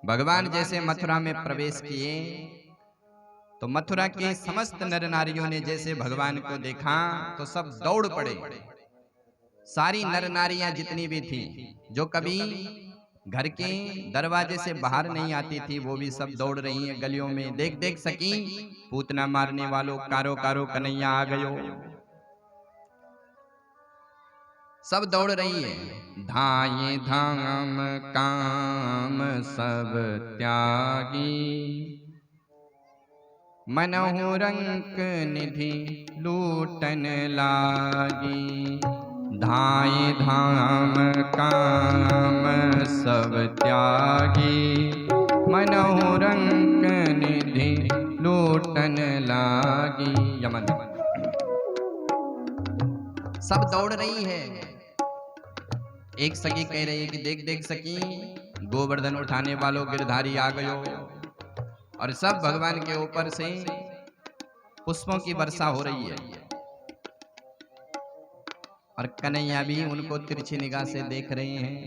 [SPEAKER 2] भगवान जैसे मथुरा में प्रवेश किए तो मथुरा के समस्त नर नारियों ने जैसे भगवान को देखा तो सब दौड़ पड़े। सारी नर नारियां जितनी भी थी जो कभी घर के दरवाजे से बाहर नहीं आती थी, वो भी सब दौड़ रही हैं गलियों में। देख देख सकी पूतना मारने वालों, कारो कारो कन्हैया आ गयो, सब दौड़ रही है। धाये धाम काम सब त्यागी, मनहु रंक निधि लूटन लागी। धाये धाम काम सब त्यागी, मनहु रंक निधि लूटन लागी। यमन सब दौड़ रही है। एक सखी कह रही है कि देख देख सखी गोवर्धन उठाने वालों गिरधारी आ गयो। और सब भगवान के ऊपर से पुष्पों की वर्षा हो रही है। और कन्हैया भी उनको तिरछी निगाह से देख रहे हैं।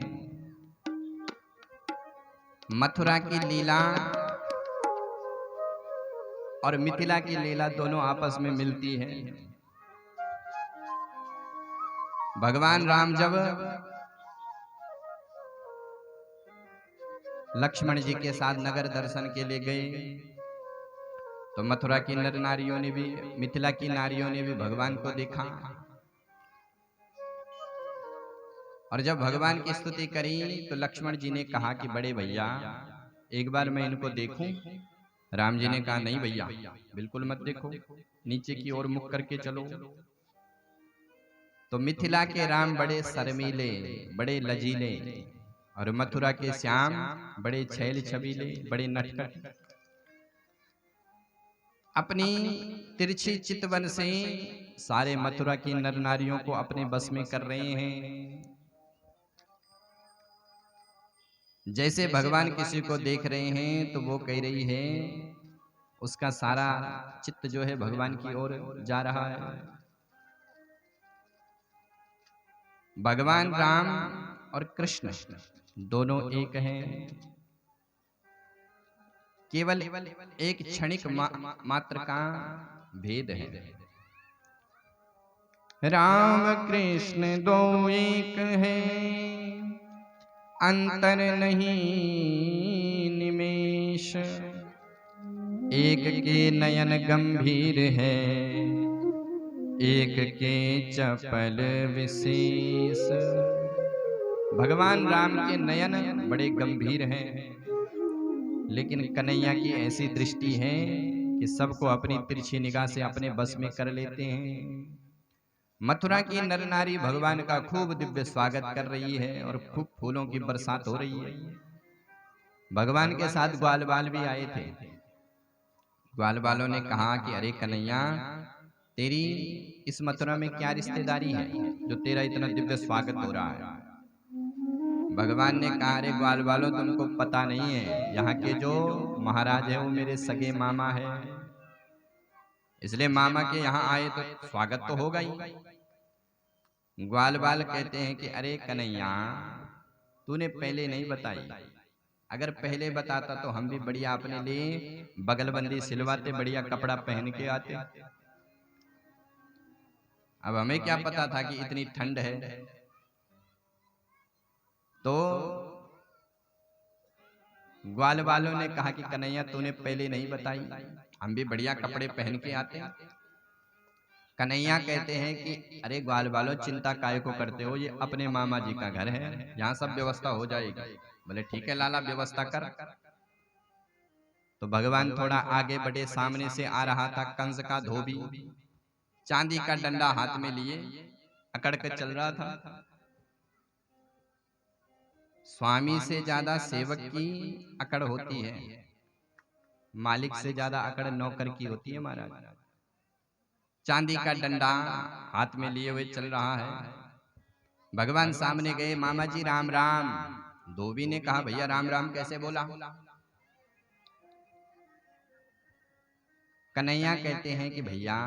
[SPEAKER 2] मथुरा की लीला और मिथिला की लीला दोनों आपस में मिलती है। भगवान राम जब लक्ष्मण जी के साथ नगर दर्शन के लिए गए तो मथुरा की नर नारियों ने भी, मिथिला की नारियों ने भी भगवान को देखा। और जब भगवान की स्तुति करी तो लक्ष्मण जी ने कहा कि बड़े भैया एक बार मैं इनको देखूं। राम जी ने कहा नहीं भैया बिल्कुल मत देखो, नीचे की ओर मुख करके चलो। तो मिथिला के राम बड़े शर्मीले, बड़े लजीले, और मथुरा के श्याम बड़े छैल छबीले, बड़े नटखट। अपनी तिरछी चितवन से सारे मथुरा की नर नारियों को अपने बस में कर रहे हैं। जैसे भगवान किसी को देख रहे हैं तो वो कह रही है, उसका सारा चित्त जो है भगवान की ओर जा रहा है। भगवान राम और कृष्ण दोनों एक हैं। केवल एक क्षणिक मात्र का भेद है। राम कृष्ण दो एक है, अंतर नहीं निमेष, एक के नयन गंभीर है, एक के चपल विशेष। भगवान राम के नयन बड़े गंभीर हैं, लेकिन कन्हैया की ऐसी दृष्टि है कि सबको अपनी तिरछी निगाह से अपने बस में कर लेते हैं। मथुरा की नर नारी भगवान का खूब दिव्य स्वागत कर रही है और खूब फूलों की बरसात हो रही है। भगवान के साथ ग्वाल बाल भी आए थे। ग्वाल बालों ने कहा कि अरे कन्हैया, तेरी इस मथुरा में क्या रिश्तेदारी है जो तेरा इतना दिव्य स्वागत हो रहा है। भगवान ने कहा, अरे ग्वाल बालों, तुमको पता नहीं है, यहाँ के जो महाराज है वो मेरे सगे मामा है, इसलिए मामा के यहाँ आए तो स्वागत तो होगा ही। ग्वाल बाल कहते हैं कि अरे कन्हैया, तूने पहले नहीं बताई, अगर पहले बताता तो हम भी बढ़िया अपने लिए बगलबंदी सिलवाते, बढ़िया कपड़ा पहन के आते। अब हमें क्या पता था कि इतनी ठंड है। तो ग्वाल बालों ने कहा कि कन्हैया, तूने पहले नहीं बताई, हम भी बढ़िया कपड़े पहन के आते। कन्हैया कहते हैं कि अरे ग्वाल बालों, चिंता काहे को करते हो, ये अपने मामा जी का घर है, यहाँ सब व्यवस्था हो जाएगी। बोले ठीक है लाला, व्यवस्था कर। तो भगवान थोड़ा आगे बढ़े, सामने से आ रहा था कंस का धोबी, चांदी का डंडा हाथ में लिए अकड़ के चल रहा था। स्वामी से ज्यादा सेवक की अकड़ होती है, मालिक से ज्यादा अकड़ नौकर की होती है महाराज। चांदी का डंडा हाथ में लिए हुए चल रहा है। भगवान सामने गए, मामा जी राम राम। धोबी ने कहा, भैया राम राम कैसे बोला। कन्हैया कहते हैं कि भैया,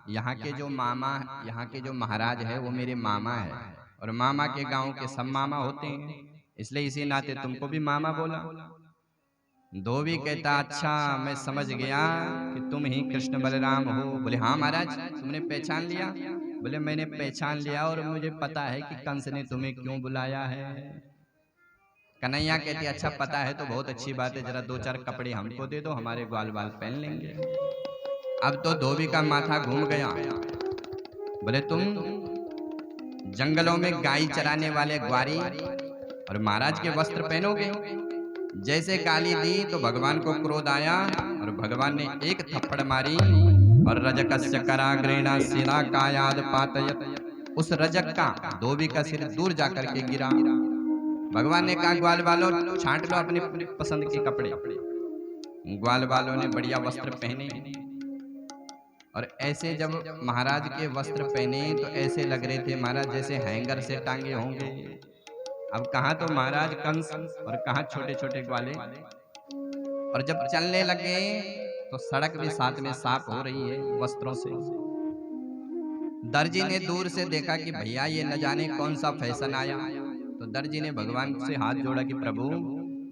[SPEAKER 2] यहाँ के जो मामा, यहाँ के जो महाराज है वो मेरे मामा है, और मामा के गांव के सब मामा होते हैं, इसलिए इसी नाते तुमको भी मामा बोला। धोबी कहता, अच्छा मैं समझ गया कि तुम ही कृष्ण बलराम हो। बोले हाँ महाराज, तुमने पहचान लिया। बोले मैंने पहचान लिया, और मुझे पता है कि कंस ने तुम्हें क्यों बुलाया है। कन्हैया कहती, अच्छा पता है तो बहुत अच्छी बात है, जरा दो चार कपड़े हमको दे दो, हमारे ग्वाल बाल पहन लेंगे। अब तो धोबी का माथा घूम गया। बोले तुम जंगलों में गाय चराने वाले ग्वारी और महाराज के वस्त्र पहनोगे। जैसे गाली दी तो भगवान को क्रोध आया, और भगवान ने एक थप्पड़ मारी, और रजकस्य कराग्रेणा शिला कायाद पातयत, उस रजक का, धोबी का सिर दूर जाकर के गिरा। भगवान ने कहा, ग्वाल बालों छांट लो अपनी पसंद के कपड़े। ग्वाल बालों ने बढ़िया वस्त्र पहने, और ऐसे जब महाराज के वस्त्र पहने तो ऐसे लग रहे थे महाराज जैसे हैंगर से टांगे होंगे। अब कहाँ तो महाराज कंस और कहाँ छोटे छोटे ग्वाले। और जब चलने लगे तो सड़क भी साथ में साफ हो रही है वस्त्रों से। दर्जी ने दूर से देखा कि भैया ये न जाने कौन सा फैशन आया। तो दर्जी ने भगवान से हाथ जोड़ा कि प्रभु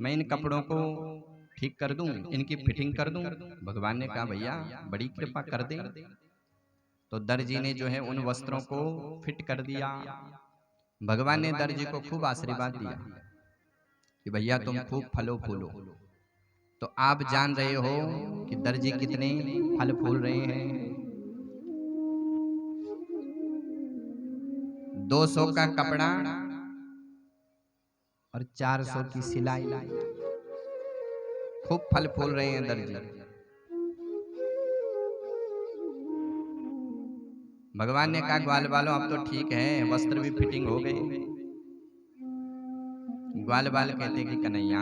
[SPEAKER 2] मैं इन कपड़ों को ठीक कर दूं, इनकी फिटिंग कर दूं। भगवान ने कहा भैया बड़ी कृपा कर दें। तो दर्जी ने जो है उन वस्त्रों को फिट कर दिया। भगवान ने दर्जी को खूब आशीर्वाद दिया कि भैया तुम खूब फलो फूलो। तो आप जान रहे हो कि दर्जी कितने फल फूल रहे हैं। 200 का कपड़ा और 400 की सिलाई, खूब फल फूल रहे हैं दर्जी। भगवान ने कहा ग्वाल बालों अब तो ठीक है, वस्त्र भी फिटिंग हो गए। ग्वाल बाल कहते कि कन्हैया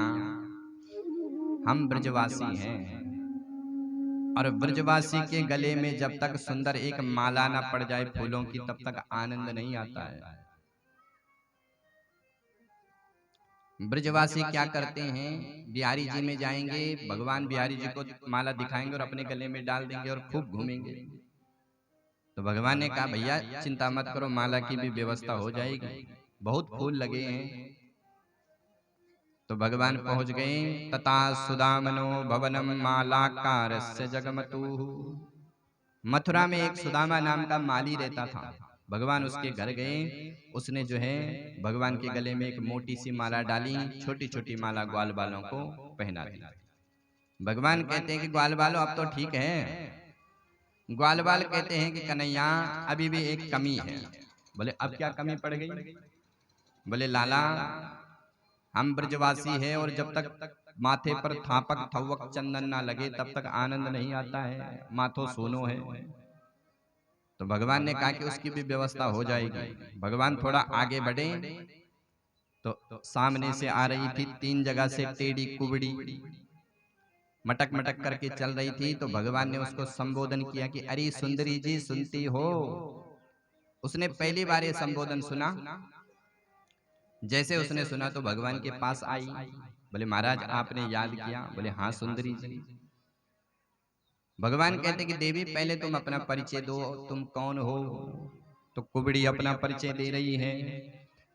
[SPEAKER 2] हम ब्रजवासी हैं, और ब्रजवासी के गले में जब तक सुंदर एक माला ना पड़ जाए फूलों की तब तक आनंद नहीं आता है। ब्रजवासी क्या करते हैं, बिहारी जी में जाएंगे, भगवान बिहारी जी को माला दिखाएंगे और अपने गले में डाल देंगे और खूब घूमेंगे। तो भगवान ने कहा भैया चिंता मत करो, माला की भी व्यवस्था हो जाएगी, बहुत फूल लगे हैं। तो भगवान पहुंच गए। तथा सुदामनो भवनम मालाकारस्य जगमतु। मथुरा में एक सुदामा नाम का माली रहता था। भगवान उसके घर गए, उसने जो है भगवान के गले में एक मोटी सी माला डाली, छोटी छोटी माला ग्वाल बालों को पहना दी। भगवान कहते हैं कि ग्वाल बालों अब तो ठीक है। ग्वाल बाल कहते हैं कि कन्हैया अभी भी एक कमी है। बोले अब क्या कमी पड़ गई? बोले लाला हम ब्रजवासी है और जब तक माथे पर थापक थवक चंदन ना लगे तब तक आनंद नहीं आता है, माथो सोनो है। तो भगवान ने कहा कि उसकी भी व्यवस्था हो जाएगी। भगवान थोड़ा आगे बढ़े तो सामने से आ रही थी 3 जगह से टेढ़ी कुबड़ी, मटक मटक करके चल रही थी। तो भगवान ने उसको संबोधन किया कि अरे सुंदरी जी सुनती हो? उसने पहली बार ये संबोधन सुना। जैसे उसने सुना तो भगवान के पास आई। बोले महाराज आपने याद किया? बोले हाँ सुंदरी जी। भगवान कहते कि देवी पहले तुम अपना परिचय दो, तुम कौन हो? तो कुबड़ी अपना परिचय दे रही है।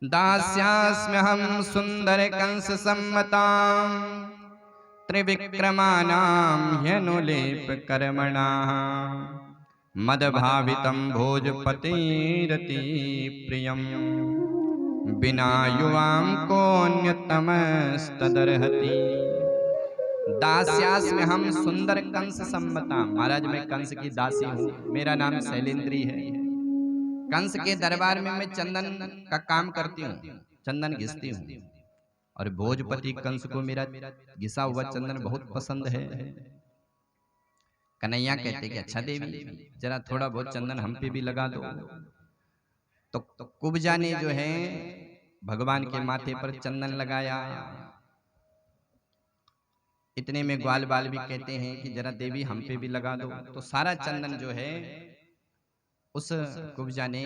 [SPEAKER 2] दास्यास्म्यहं सुंदर कंस सम्मतां त्रिविक्रमाणां ह्यनुलेप कर्मणाः मदभावितं भोजपतिरति प्रियं बिना युवां कोऽन्यतमस्तदर्हति। दास्यास्म्य हम सुंदर कंस सम्मता। महाराज मैं कंस की दासी हूँ, मेरा नाम शैलेंद्री है। कंस के दरबार में मैं चंदन का काम करती हूँ, चंदन घिसती हूँ। और भोजपति कंस को मेरा घिसा हुआ चंदन बहुत पसंद है। कन्हैया कहते कि अच्छा देवी जरा थोड़ा बहुत चंदन हम पे भी लगा दो। तो कुब्जा ने जो है भगवान के माथे पर चंदन लगाया। इतने में ग्वाल बाल भी कहते हैं कि जरा देवी हम पे भी लगा दो। तो सारा चंदन जो है उस कुब्जा ने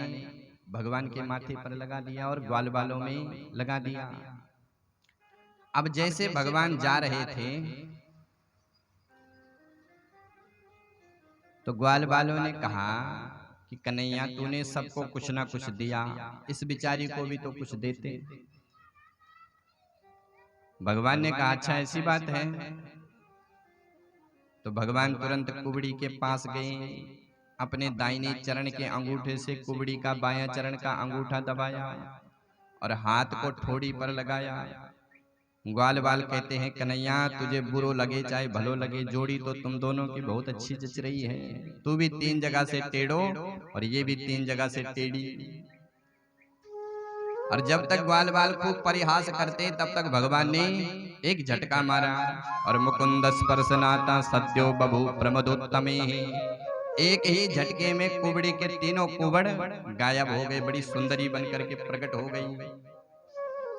[SPEAKER 2] भगवान के माथे पर लगा दिया और ग्वाल बालों में लगा दिया। अब जैसे भगवान जा रहे थे तो ग्वाल बालों ने कहा कि कन्हैया तूने सबको कुछ ना कुछ दिया, इस बिचारी को भी तो कुछ देते। भगवान ने कहा अच्छा ऐसी बात है। तो भगवान तुरंत कुबड़ी के पास गए, अपने दाहिने चरण के अंगूठे से कुबड़ी का बायां चरण का अंगूठा दबाया और हाथ को ठोड़ी पर लगाया। ग्वाल बाल कहते हैं कन्हैया तुझे बुरो लगे चाहे भलो लगे, जोड़ी तो तुम दोनों की बहुत अच्छी जच रही है। तू भी 3 जगह से टेढ़ो और ये भी 3 जगह से टेढ़ी। और जब तक ग्वाल बाल खूब परिहास करते तब तक भगवान ने एक झटका मारा और मुकुंद स्पर्शनाता सद्यो बभू प्रमदोत्तमे। एक ही झटके में कुबड़ी के तीनों कुबड़ गायब हो गए, बड़ी सुंदरी बनकर के प्रकट हो गई।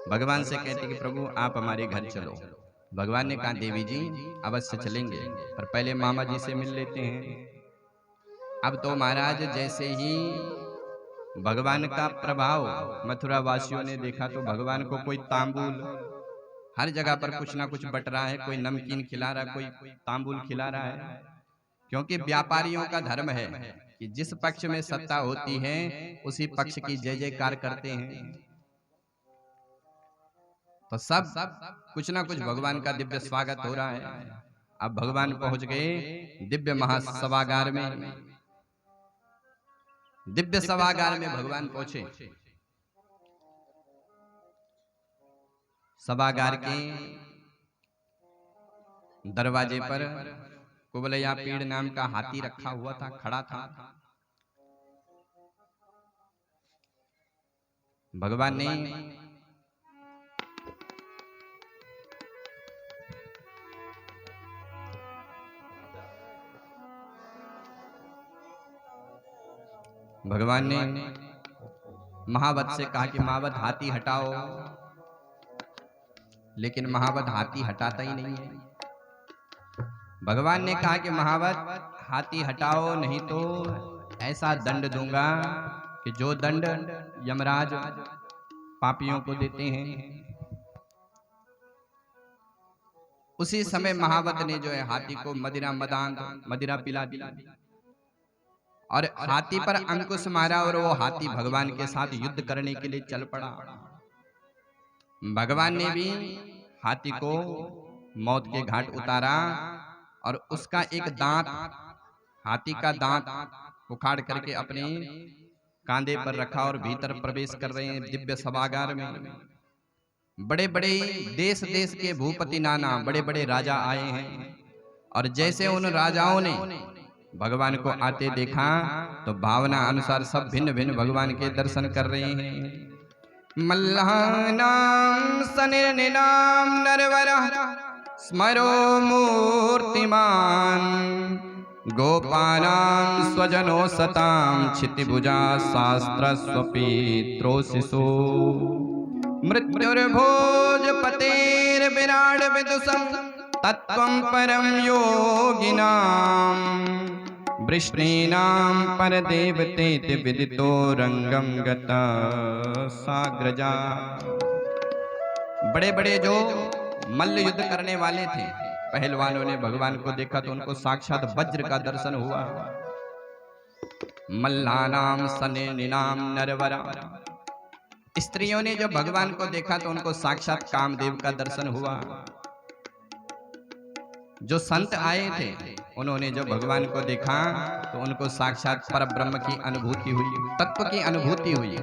[SPEAKER 2] भगवान से कहते कि प्रभु आप हमारे घर चलो। भगवान ने कहा देवी जी अवश्य चलेंगे, पर पहले मामा जी से मिल लेते हैं। अब तो महाराज जैसे ही भगवान का प्रभाव मथुरा वासियों ने देखा तो भगवान को कोई तांबूल, हर जगह पर कुछ ना कुछ बट रहा है, कोई नमकीन खिला रहा है, कोई तांबूल खिला रहा है। क्योंकि व्यापारियों का धर्म है कि जिस पक्ष में सत्ता होती है उसी पक्ष की जय जयकार करते हैं। तो सब कुछ ना कुछ भगवान का दिव्य स्वागत हो रहा है। अब भगवान पहुंच गए दिव्य महासभागार में। दिव्य सभागार में भगवान पहुंचे। सभागार के दरवाजे पर कुबलया पीड़ नाम का हाथी रखा हुआ था, खड़ा था। भगवान ने महावत से कहा कि महावत हाथी हटाओ, लेकिन महावत हाथी हटाता ही नहीं है। भगवान ने कहा कि महावत हाथी हटाओ नहीं तो ऐसा दंड दूंगा कि जो दंड यमराज पापियों को देते हैं। उसी समय महावत ने जो है हाथी को मदिरा पिला दी और हाथी पर अंकुश मारा और वो हाथी भगवान के साथ युद्ध करने के लिए चल पड़ा। भगवान ने भी हाथी को मौत के घाट उतारा और उसका एक दांत, हाथी का दांत उखाड़ करके अपने कांधे पर रखा और भीतर प्रवेश कर रहे हैं दिव्य सभागार में। बड़े बड़े देश देश के भूपति नाना बड़े बड़े राजा आए हैं, और जैसे उन राजाओं ने भगवान को आते देखा तो भावना अनुसार सब भिन्न भिन्न भगवान के दर्शन कर रहे हैं। मल्लानां सनिर्निनाम नरवरा स्मरो मूर्तिमान गोपानां स्वजनो सतां क्षितिभुजा शास्त्रस्वपित्रोशिशो मृत्युर्भोजपतेर्विराड विदुषं तत्त्वं परं योगिनां वृष्णीनां परदेवतेति विदितो रंगं गता साग्रजा। बड़े बड़े जो मल्ल युद्ध करने वाले थे पहलवानों ने भगवान को देखा तो उनको साक्षात वज्र का दर्शन हुआ। मल्लानाम सनिर्निनाम नरवरा, स्त्रियों ने जब भगवान को देखा तो उनको साक्षात कामदेव का दर्शन हुआ। जो संत आए थे उन्होंने जब भगवान को देखा तो उनको साक्षात परब्रह्म की अनुभूति हुई, तत्व की अनुभूति हुई।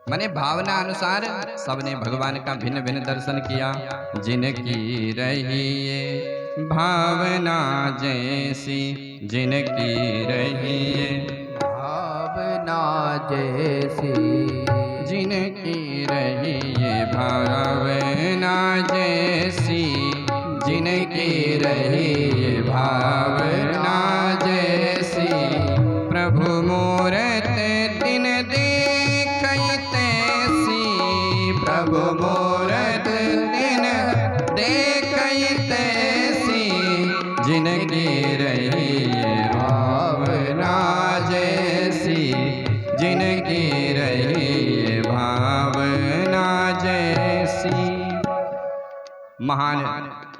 [SPEAKER 2] माने भावना अनुसार सबने भगवान का भिन्न भिन्न दर्शन किया। जिनकी रही ये भावना जैसी, जिनकी रही ये
[SPEAKER 3] भावना जैसी,
[SPEAKER 2] जिनकी रही ये भावना जैसी, जिनकी रही ये भावना जैसी, प्रभु मूरत दिन देखई तैसी, प्रभु मूरत दिन देखई तैसी, जिनकी रही ये भावना जैसी, जिनकी रही ये भावना जैसी। महान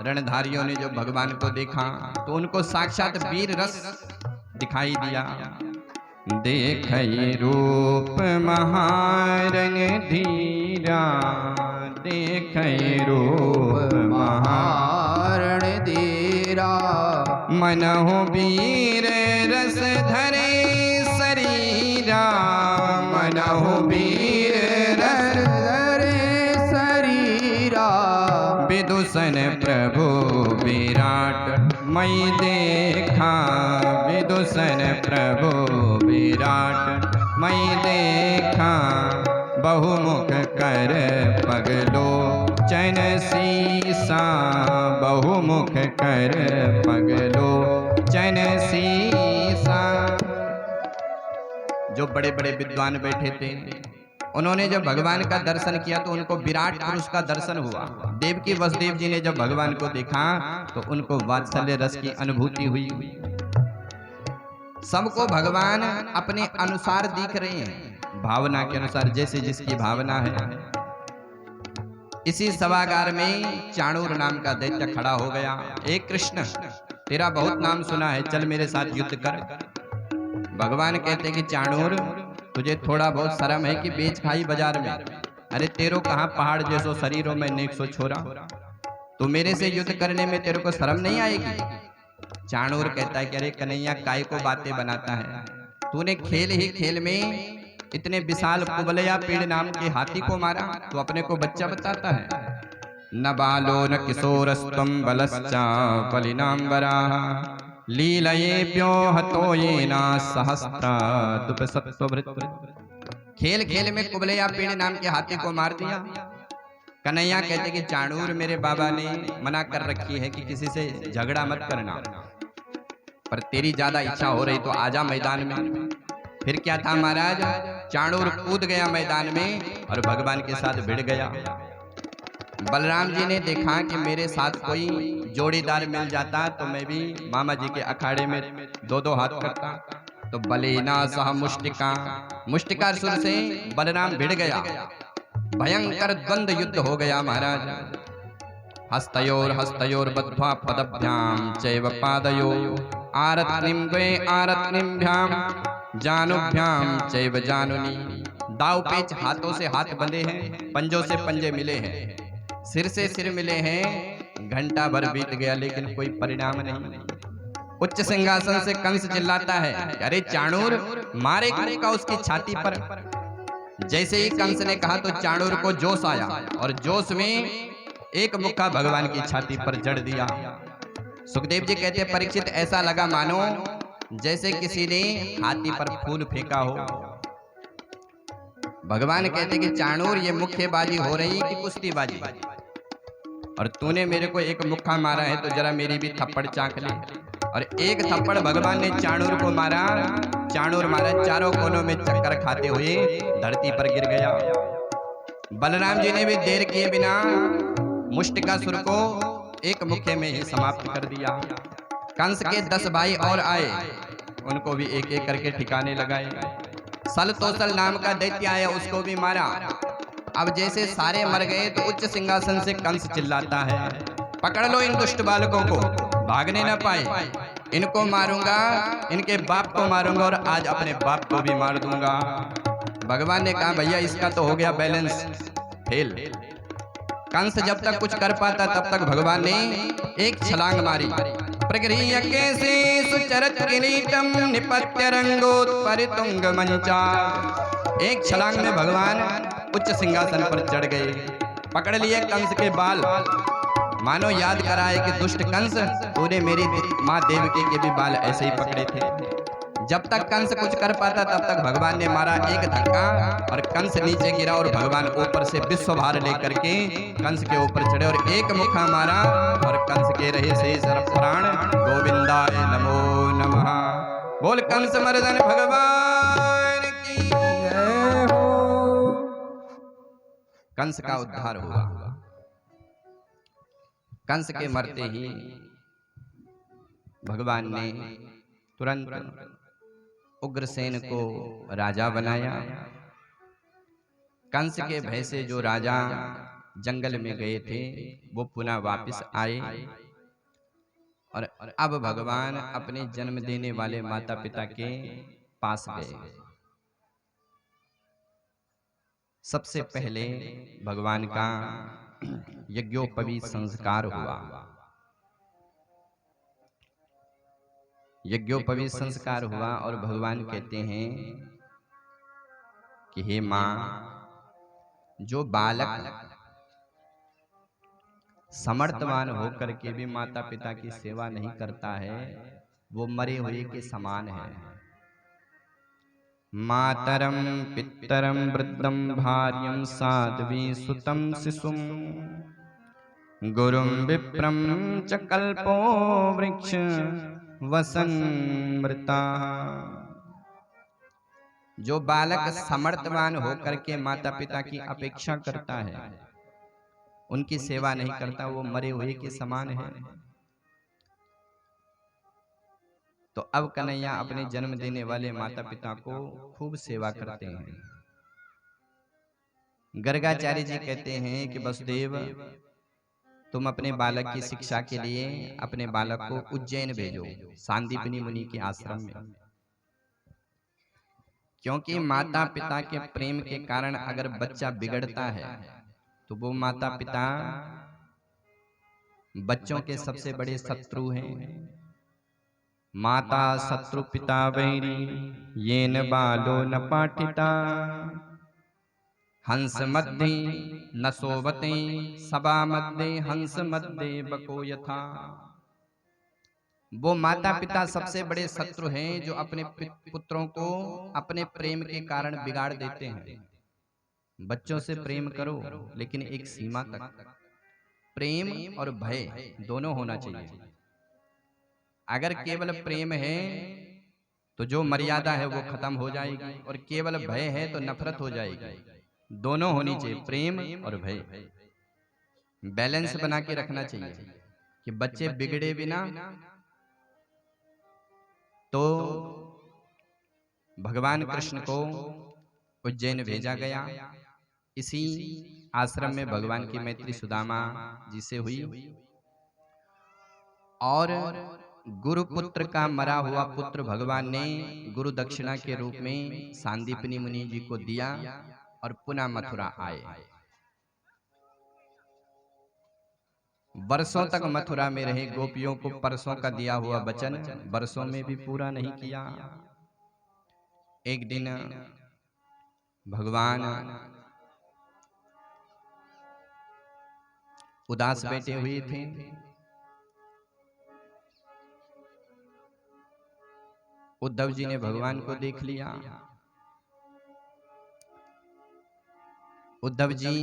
[SPEAKER 2] रणधारियों ने जो भगवान को देखा तो उनको साक्षात वीर रस दिखाई दिया। देखई रूप महारण धीरा, देखई रूप
[SPEAKER 3] महारण धीरा,
[SPEAKER 2] मनहु वीर रस धरे शरीरा, मनहु वीर रस
[SPEAKER 3] धरे शरीरा,
[SPEAKER 2] विदुषन प्रभु विराट मई देखा, विदुषन प्रभु विराट मई देखा, बहुमुख कर पगलो चन सीसा, बहुमुख कर पगलो चन सीसा। जो बड़े बड़े विद्वान बैठे थे उन्होंने जब भगवान का दर्शन किया तो उनको विराट पुरुष का दर्शन हुआ। देवकी वसुदेव जी ने जब भगवान को देखा तो उनको वात्सल्य रस की अनुभूति हुई। सबको भगवान अपने अनुसार दिख रहे हैं, भावना के अनुसार, जैसे जिसकी भावना है। इसी सभागार में चाणूर नाम का दैत्य खड़ा हो गया। एक कृष्ण, तेरा बहुत नाम सुना है, चल मेरे साथ युद्ध कर। भगवान कहते कि चाणूर, तुझे थोड़ा बहुत शर्म है कि बेच खाई बाजार में? अरे तेरो कहाँ पहाड़ जैसो शरीरों में नेक सो छोरा, तो मेरे से युद्ध करने में तेरे को शर्म नहीं आएगी? चाणूर कहता है कि अरे कन्हैया, काय को बातें बनाता है? तूने खेल ही खेल में इतने विशाल कुबलया पेड़ नाम के हाथी को मारा, तो अपने को बच्चा बताता है। न बालो न किशोरस्तम बलश्चा बलिनांबरा, लीलयेभ्यो हतो येना सहस्रा दुपसत्वभृत। खेल खेल में कुबलया पेड़ नाम के हाथी को मार दिया। कन्हैया कहते कि चाणूर, मेरे बाबा ने मना कर रखी है कि किसी से झगड़ा मत करना, पर तेरी ज्यादा इच्छा हो रही तो आजा मैदान में। फिर क्या था महाराज, चाणूर कूद गया मैदान में और भगवान के साथ भिड़ गया। बलराम जी ने देखा कि मेरे साथ कोई जोड़ीदार मिल जाता तो मैं भी मामा जी के अखाड़े में दो दो हाथ करता। तो बलेना सह मुष्टिका, मुष्टिकासुर से बलराम भिड़ गया। भयंकर द्वंद्व युद्ध हो गया महाराज। हस्तयोर हस्तयोर बद्ध्वा पदभ्याम चैव पादयो, आरत्निं द्वे आरत्निभ्याम जानुभ्याम चैव जानुनी। दाव पेच हाथों से हाथ बंधे हैं, पंजों से पंजे मिले हैं, सिर से सिर मिले हैं। घंटा भर बीत गया लेकिन कोई परिणाम नहीं। उच्च सिंहासन से कंस चिल्लाता है, अरे चाणूर, मारेगा मुक्का उसकी छाती पर। जैसे ही कंस ने कहा तो चाणूर को जोश आया और जोश में एक मुक्का भगवान की छाती पर जड़ दिया। सुखदेव जी कहते हैं परीक्षित ऐसा लगा मानो जैसे किसी ने हाथी पर फूल फेंका हो। भगवान कहते कि चाणूर ये मुक्केबाजी हो रही कि कुश्तीबाजी, और तूने मेरे को एक मुक्का मारा है तो जरा मेरी भी थप्पड़ चाक ले। और एक थप्पड़ भगवान ने चाणूर को मारा। चाणूर मारा चारों कोनों में चक्कर खाते हुए धरती पर गिर गया। बलराम जी ने भी देर किए बिना मुष्टिकासुर को एक मुक्के में ही समाप्त कर दिया। कंस के 10 भाई और आए, उनको भी एक एक करके ठिकाने लगाए। सलतोसल नाम का दैत्य आया, उसको भी मारा। अब जैसे सारे मर गए तो उच्च सिंहासन से कंस चिल्लाता है, पकड़ लो इन दुष्ट बालकों को, भागने न पाए। इनको मारूंगा, इनके बाप को मारूंगा और आज अपने बाप को भी मार दूंगा। भगवान ने कहा भैया इसका तो हो गया बैलेंस फेल। कंस जब तक कुछ कर पाता तब तक भगवान ने एक छलांग मारी। प्रगृह्य केशे सुचरत किरीटम निपत्य रंगोत्परितुंग मंचा। एक छलांग में भगवान उच्च सिंहासन पर चढ़ गए, पकड़ लिए कंस के बाल, मानो याद कराए कि दुष्ट कंस तूने मेरी माँ देवकी के भी बाल ऐसे ही पकड़े थे। जब तक कंस कुछ कर पाता तब तक भगवान ने मारा एक धक्का और कंस नीचे गिरा और भगवान ऊपर से विश्व भार लेकर के कंस के ऊपर चढ़े और एक मुक्का मारा और कंस के रहे से सर्व प्राण गोविंदाय नमो नमः। बोल कंस मर्दन भगवान की जय हो। कंस का उद्धार हुआ। कंस के मरते ही भगवान ने तुरंत उग्रसेन को राजा बनाया। कंस के भय से जो राजा जंगल में गए थे वो पुनः वापस आए और अब भगवान अपने जन्म देने वाले माता पिता के पास गए। सबसे पहले भगवान का यज्ञोपवीत संस्कार हुआ। यज्ञोपवीत संस्कार हुआ और भगवान कहते हैं कि हे मां, जो बालक समर्थवान होकर के भी माता पिता की सेवा नहीं करता है वो मरे हुए के समान है। मातरम पितरम वृद्धम भार्यम साध्वी सुतम शिशुम गुरुम विप्रम च कल्पो वृक्ष वसन्मृता। जो बालक समर्थवान होकर के माता पिता की अपेक्षा करता है, उनकी सेवा नहीं करता, वो मरे हुए के समान है। तो अब कन्हैया अपने जन्म देने वाले माता पिता को खूब सेवा करते हैं। गर्गाचार्य जी कहते हैं कि वसुदेव, तुम अपने बालक की शिक्षा के लिए अपने बालक को उज्जैन भेजो, सांदीपनी मुनि के आश्रम में। क्योंकि माता पिता के प्रेम के कारण अगर बच्चा बिगड़ता है तो वो माता पिता बच्चों के सबसे बड़े शत्रु हैं। माता शत्रु पिता वैरी येन बालो न पाठिता हंस मध्य न सोवते सभा मध्य हंस मध्य बको यथा। वो माता पिता सबसे बड़े शत्रु हैं जो अपने पुत्रों को अपने प्रेम के कारण बिगाड़ देते हैं। बच्चों से प्रेम करो लेकिन एक सीमा तक। प्रेम और भय दोनों होना चाहिए। अगर केवल प्रेम है तो जो मर्यादा है वो खत्म हो जाएगी, और केवल भय है तो नफरत हो जाएगी। दोनों होनी चाहिए, प्रेम और भय। बैलेंस बना के रखना चाहिए कि बच्चे बिगड़े बिना। तो भगवान कृष्ण को उज्जैन भेजा गया। इसी आश्रम में भगवान की मैत्री सुदामा जी से हुई और गुरुपुत्र का मरा हुआ पुत्र भगवान ने गुरु दक्षिणा के रूप में सांदीपनी मुनि जी को दिया और पुनः मथुरा आए। वर्षों तक मथुरा में रहे। गोपियों को परसों का दिया हुआ वचन वर्षों में भी पूरा नहीं किया। एक दिन भगवान उदास बैठे हुए थे। उद्धव जी ने भगवान को देख लिया। उद्धव जी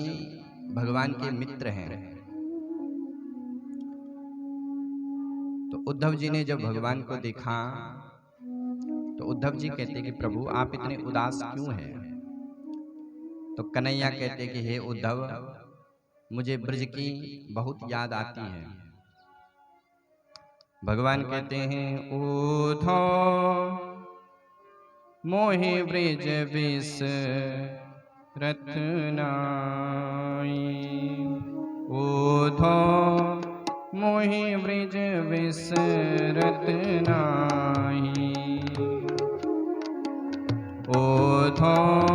[SPEAKER 2] भगवान के मित्र हैं। तो उद्धव जी ने जब भगवान को देखा तो उद्धव जी कहते कि प्रभु आप इतने उदास क्यों हैं? तो कन्हैया कहते कि हे उद्धव, मुझे ब्रज की बहुत याद आती है। भगवान कहते हैं उद्धव मोहि ब्रज बिसरत नाई। उद्धव मोहि ब्रज बिसरत नाई। उद्धव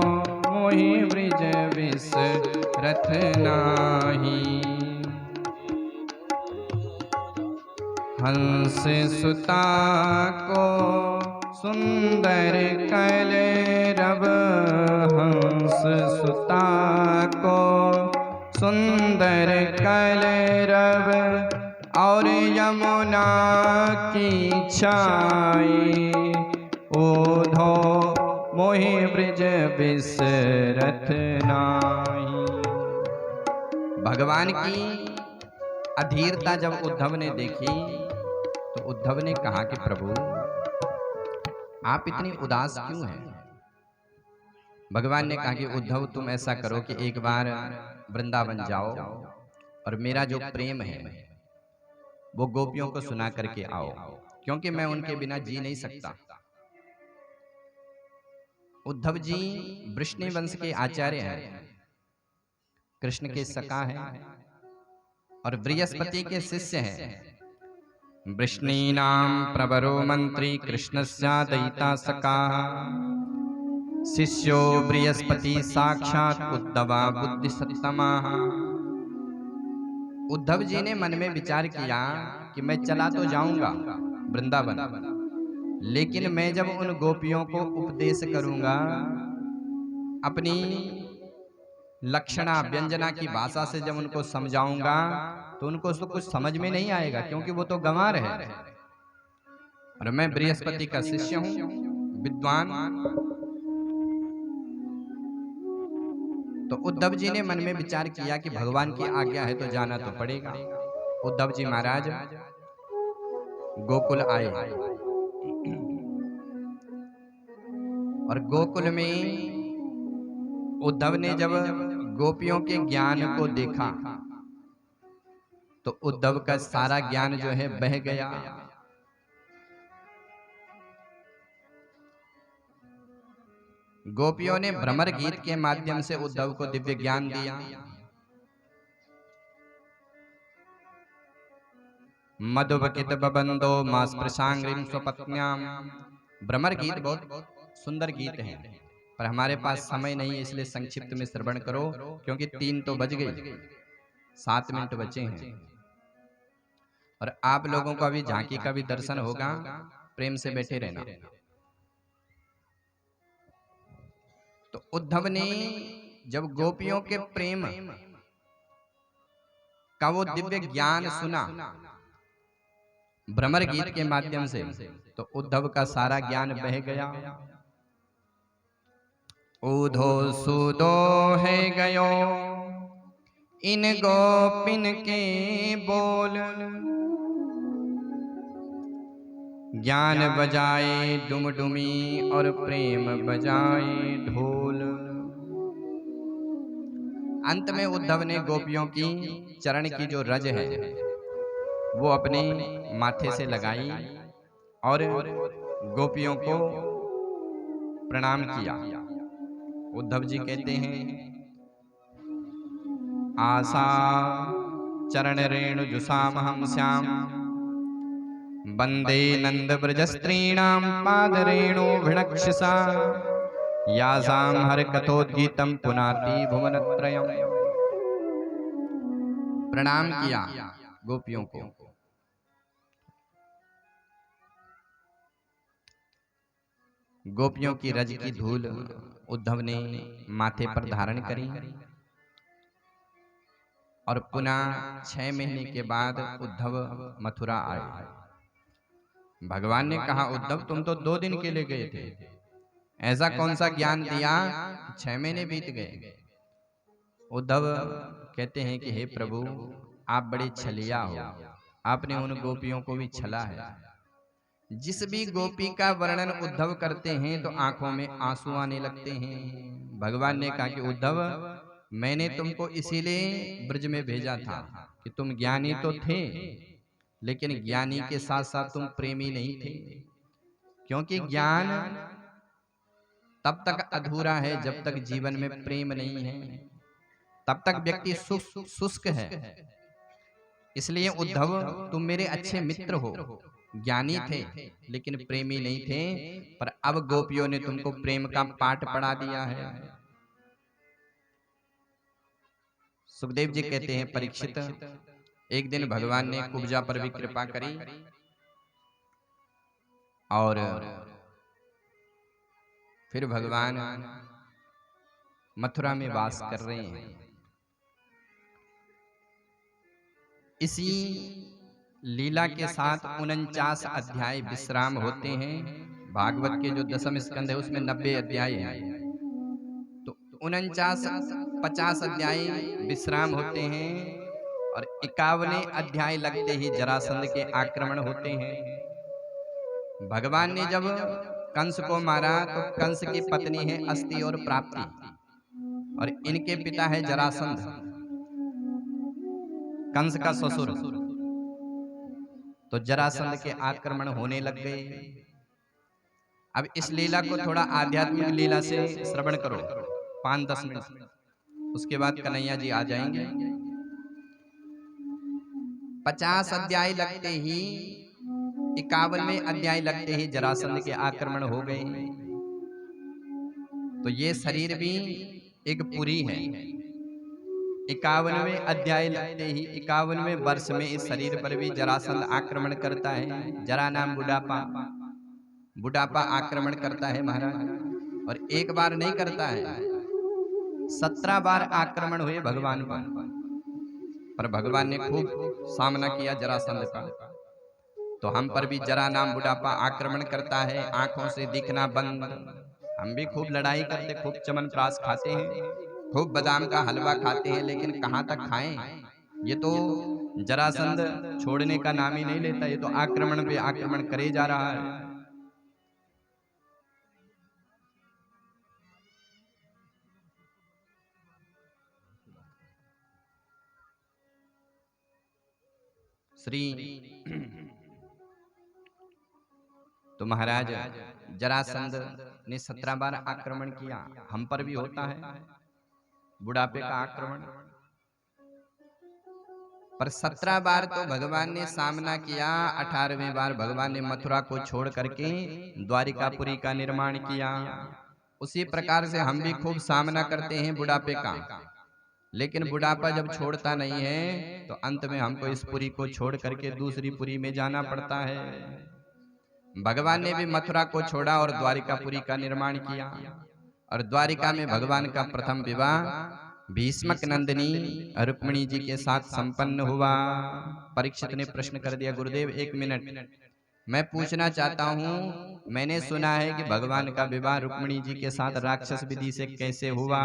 [SPEAKER 2] मोहि ब्रज बिसरत नाहि। हंस सुता को सुंदर कलरव। हंस सुता को सुंदर कलरव और यमुना की छाई। उद्धव मोहि ब्रज बिसरत नाहि। भगवान की अधीरता जब उद्धव ने देखी तो उद्धव ने कहा कि प्रभु आप इतने उदास क्यों हैं? भगवान ने कहा कि उद्धव तुम ऐसा करो कि एक बार वृंदावन जाओ और मेरा जो प्रेम है वो गोपियों को सुना करके आओ, क्योंकि मैं उनके बिना जी नहीं सकता। उद्धव जी वृष्णि वंश के आचार्य हैं, कृष्ण के सखा हैं और बृहस्पति के शिष्य हैं। वृष्णीनां प्रवरो मंत्री कृष्णस्यादयिता सखा। शिष्यो बृहस्पति साक्षात उद्धवा बुद्धिसत्तमा। उद्धव जी ने मन में विचार किया कि मैं चला तो जाऊंगा वृंदावन, लेकिन मैं जब उन गोपियों को उपदेश करूंगा अपनी लक्षणा व्यंजना की भाषा से, जब उनको समझाऊंगा तो उनको तो कुछ समझ में नहीं आएगा, क्योंकि वो तो गंवार है और मैं बृहस्पति का शिष्य हूं, विद्वान। तो उद्धव जी ने मन में विचार किया कि भगवान की आज्ञा है तो जाना तो पड़ेगा। उद्धव जी महाराज गोकुल आए और गोकुल में उद्धव ने जब गोपियों के ज्ञान को देखा तो उद्धव का सारा ज्ञान जो है बह गया। गोपियों ने भ्रमर गीत के माध्यम से उद्धव को दिव्य ज्ञान दिया। मधुबकित बबंदो मास प्रसांग्रिम स्वपत्न्याम। भ्रमर गीत बहुत सुंदर गीत हैं, पर हमारे पास समय नहीं है, इसलिए संक्षिप्त में श्रवण करो, क्योंकि 3 तो बज गई, 7 मिनट बचे हैं और आप लोगों को अभी झांकी का भी दर्शन होगा। प्रेम से बैठे रहना। तो उद्धव ने जब गोपियों के प्रेम का वो दिव्य ज्ञान सुना भ्रमर गीत के माध्यम से, तो उद्धव का सारा ज्ञान बह गया। उधो सुदो है गयो इन गोपिन के बोल। ज्ञान बजाए डुमडुमी और प्रेम बजाए ढोल। अंत में उद्धव ने गोपियों की चरण की जो रज है वो अपने माथे से लगाई और गोपियों को प्रणाम किया। उद्धव जी कहते हैं आशा चरण रेणु जुसामहं श्याम वंदे नंद ब्रज स्त्रीणां पाद रेणु भिणक्षसा यासां हर कथोद्गीतम पुनाति भुवनत्रयम्। प्रणाम किया गोपियों को। गोपियों की रज की धूल उद्धव ने माथे पर धारण करी और पुनः 6 महीने के बाद उद्धव मथुरा आए। भगवान ने कहा, उद्धव तुम तो 2 दिन के लिए गए थे, ऐसा कौन सा ज्ञान दिया कि 6 महीने बीत गए। उद्धव कहते हैं कि हे प्रभु, आप बड़े छलिया हो, आपने उन गोपियों को भी छला है। जिस भी गोपी का वर्णन उद्धव करते हैं तो आंखों में आंसू आने लगते हैं। भगवान ने कहा कि उद्धव, मैंने तुमको इसीलिए ब्रज में भेजा था कि तुम ज्ञानी तो थे, लेकिन ज्ञानी के साथ साथ तुम प्रेमी नहीं थे, क्योंकि ज्ञान तब तक अधूरा है जब तक जीवन में प्रेम नहीं है, तब तक व्यक्ति शुष्क है। इसलिए उद्धव, तुम मेरे अच्छे मित्र हो, ज्ञानी थे लेकिन प्रेमी नहीं थे, पर अब गोपियों ने तुमको प्रेम का पाठ पढ़ा दिया है। सुखदेव जी कहते हैं, परीक्षित, एक दिन भगवान ने कुब्जा पर भी कृपा करी और फिर भगवान मथुरा में वास कर रहे हैं। इसी लीला के साथ 49 अध्याय विश्राम होते हैं। भागवत के जो 10वें स्कंद है उसमें 90 अध्याय हैं, तो 50 अध्याय विश्राम होते हैं और 51वें अध्याय लगते ही जरासंध के आक्रमण होते हैं। भगवान ने जब कंस को मारा तो कंस की पत्नी है अस्ति और प्राप्ति, और इनके पिता है जरासंध, कंस का ससुर। तो जरासंध के आक्रमण होने लग गए। अब इस लीला को थोड़ा आध्यात्मिक लीला से श्रवण करो, 5-10 मिनट, उसके बाद कन्हैया जी आ जाएंगे। 50 अध्याय लगते ही, 51वें अध्याय लगते ही जरासंध के आक्रमण हो गए। तो ये शरीर भी एक पुरी है। 51वें अध्याय लगते ही 51वें वर्ष में इस शरीर पर भी जरासंध आक्रमण करता है। जरा नाम बुढ़ापा आक्रमण करता है महाराज, और एक बार नहीं करता है, 17 बार आक्रमण हुए भगवान पर भगवान ने खूब सामना किया जरासंध का। तो हम पर भी जरा नाम बुढ़ापा आक्रमण करता है, आंखों से दिखना बंद। हम भी खूब लड़ाई करते, खूब चमनप्राश खाते हैं, खूब बादाम का हलवा खाते हैं, लेकिन कहां तक खाएं। ये तो जरासंध छोड़ने का नाम ही नहीं लेता, ये तो आक्रमण पे आक्रमण करे जा रहा है। श्री तो महाराज, जरासंध ने 17 बार आक्रमण किया। हम पर भी होता है बुढ़ापे का आक्रमण, पर 17 बार तो भगवान ने सामना किया। 18वें बार भगवान ने मथुरा को छोड़ करके द्वारिकापुरी का निर्माण किया। उसी प्रकार से हम भी खूब सामना करते हैं बुढ़ापे का, लेकिन बुढ़ापा जब छोड़ता नहीं है तो अंत में हमको इस पुरी को छोड़ करके दूसरी पुरी में जाना पड़ता है। भगवान ने भी मथुरा को छोड़ा और द्वारिकापुरी का निर्माण किया, और द्वारिका में भगवान का प्रथम विवाह भीष्मक नंदिनी रुक्मिणी जी के साथ संपन्न हुआ। परीक्षित ने प्रश्न कर दिया, गुरुदेव 1 मिनट, मैं पूछना चाहता हूँ, मैंने सुना है कि भगवान का विवाह रुक्मिणी जी के साथ राक्षस विधि से कैसे हुआ।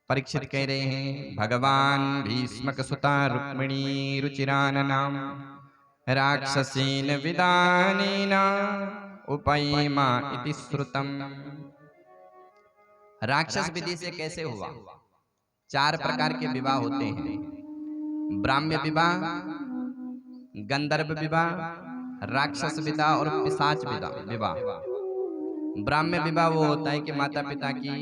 [SPEAKER 2] परीक्षित कह रहे हैं, भगवान भीष्मक सुता रुक्मिणी रुचिरान नाम राक्षसीन विदानेन उपैमा इति श्रुतम। राक्षस विधि से कैसे हुआ? 4 प्रकार के विवाह होते हैं, ब्राह्म्य विवाह, गंधर्व विवाह, राक्षस विवाह और पिशाच विवाह। ब्राह्म्य विवाह वो होता है कि माता पिता की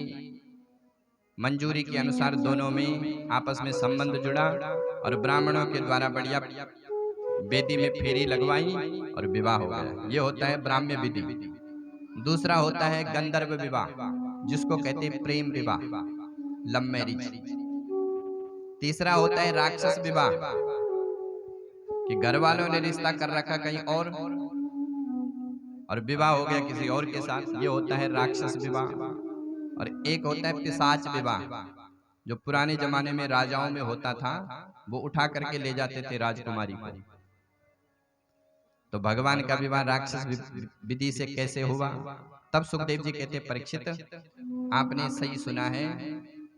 [SPEAKER 2] मंजूरी के अनुसार दोनों में आपस में संबंध जुड़ा और ब्राह्मणों के द्वारा बढ़िया वेदी में फेरी लगवाई और विवाह हो गया। ये होता है ब्राह्म्य विधि। दूसरा होता है गंधर्व विवाह, जिसको कहते हैं प्रेम विवाह, लव मैरिज। तीसरा होता है राक्षस विवाह, कि घर वालों ने रिश्ता कर रखा कहीं और और विवाह हो गया किसी और के साथ, ये होता है राक्षस विवाह। और एक होता है पिशाच विवाह, जो पुराने जमाने में राजाओं में होता था, वो उठा करके ले जाते थे राजकुमारी को। तो भगवान का विवाह राक्षस विधि से कैसे हुआ? तब सुखदेव जी कहते, परीक्षित आपने सही सुना है,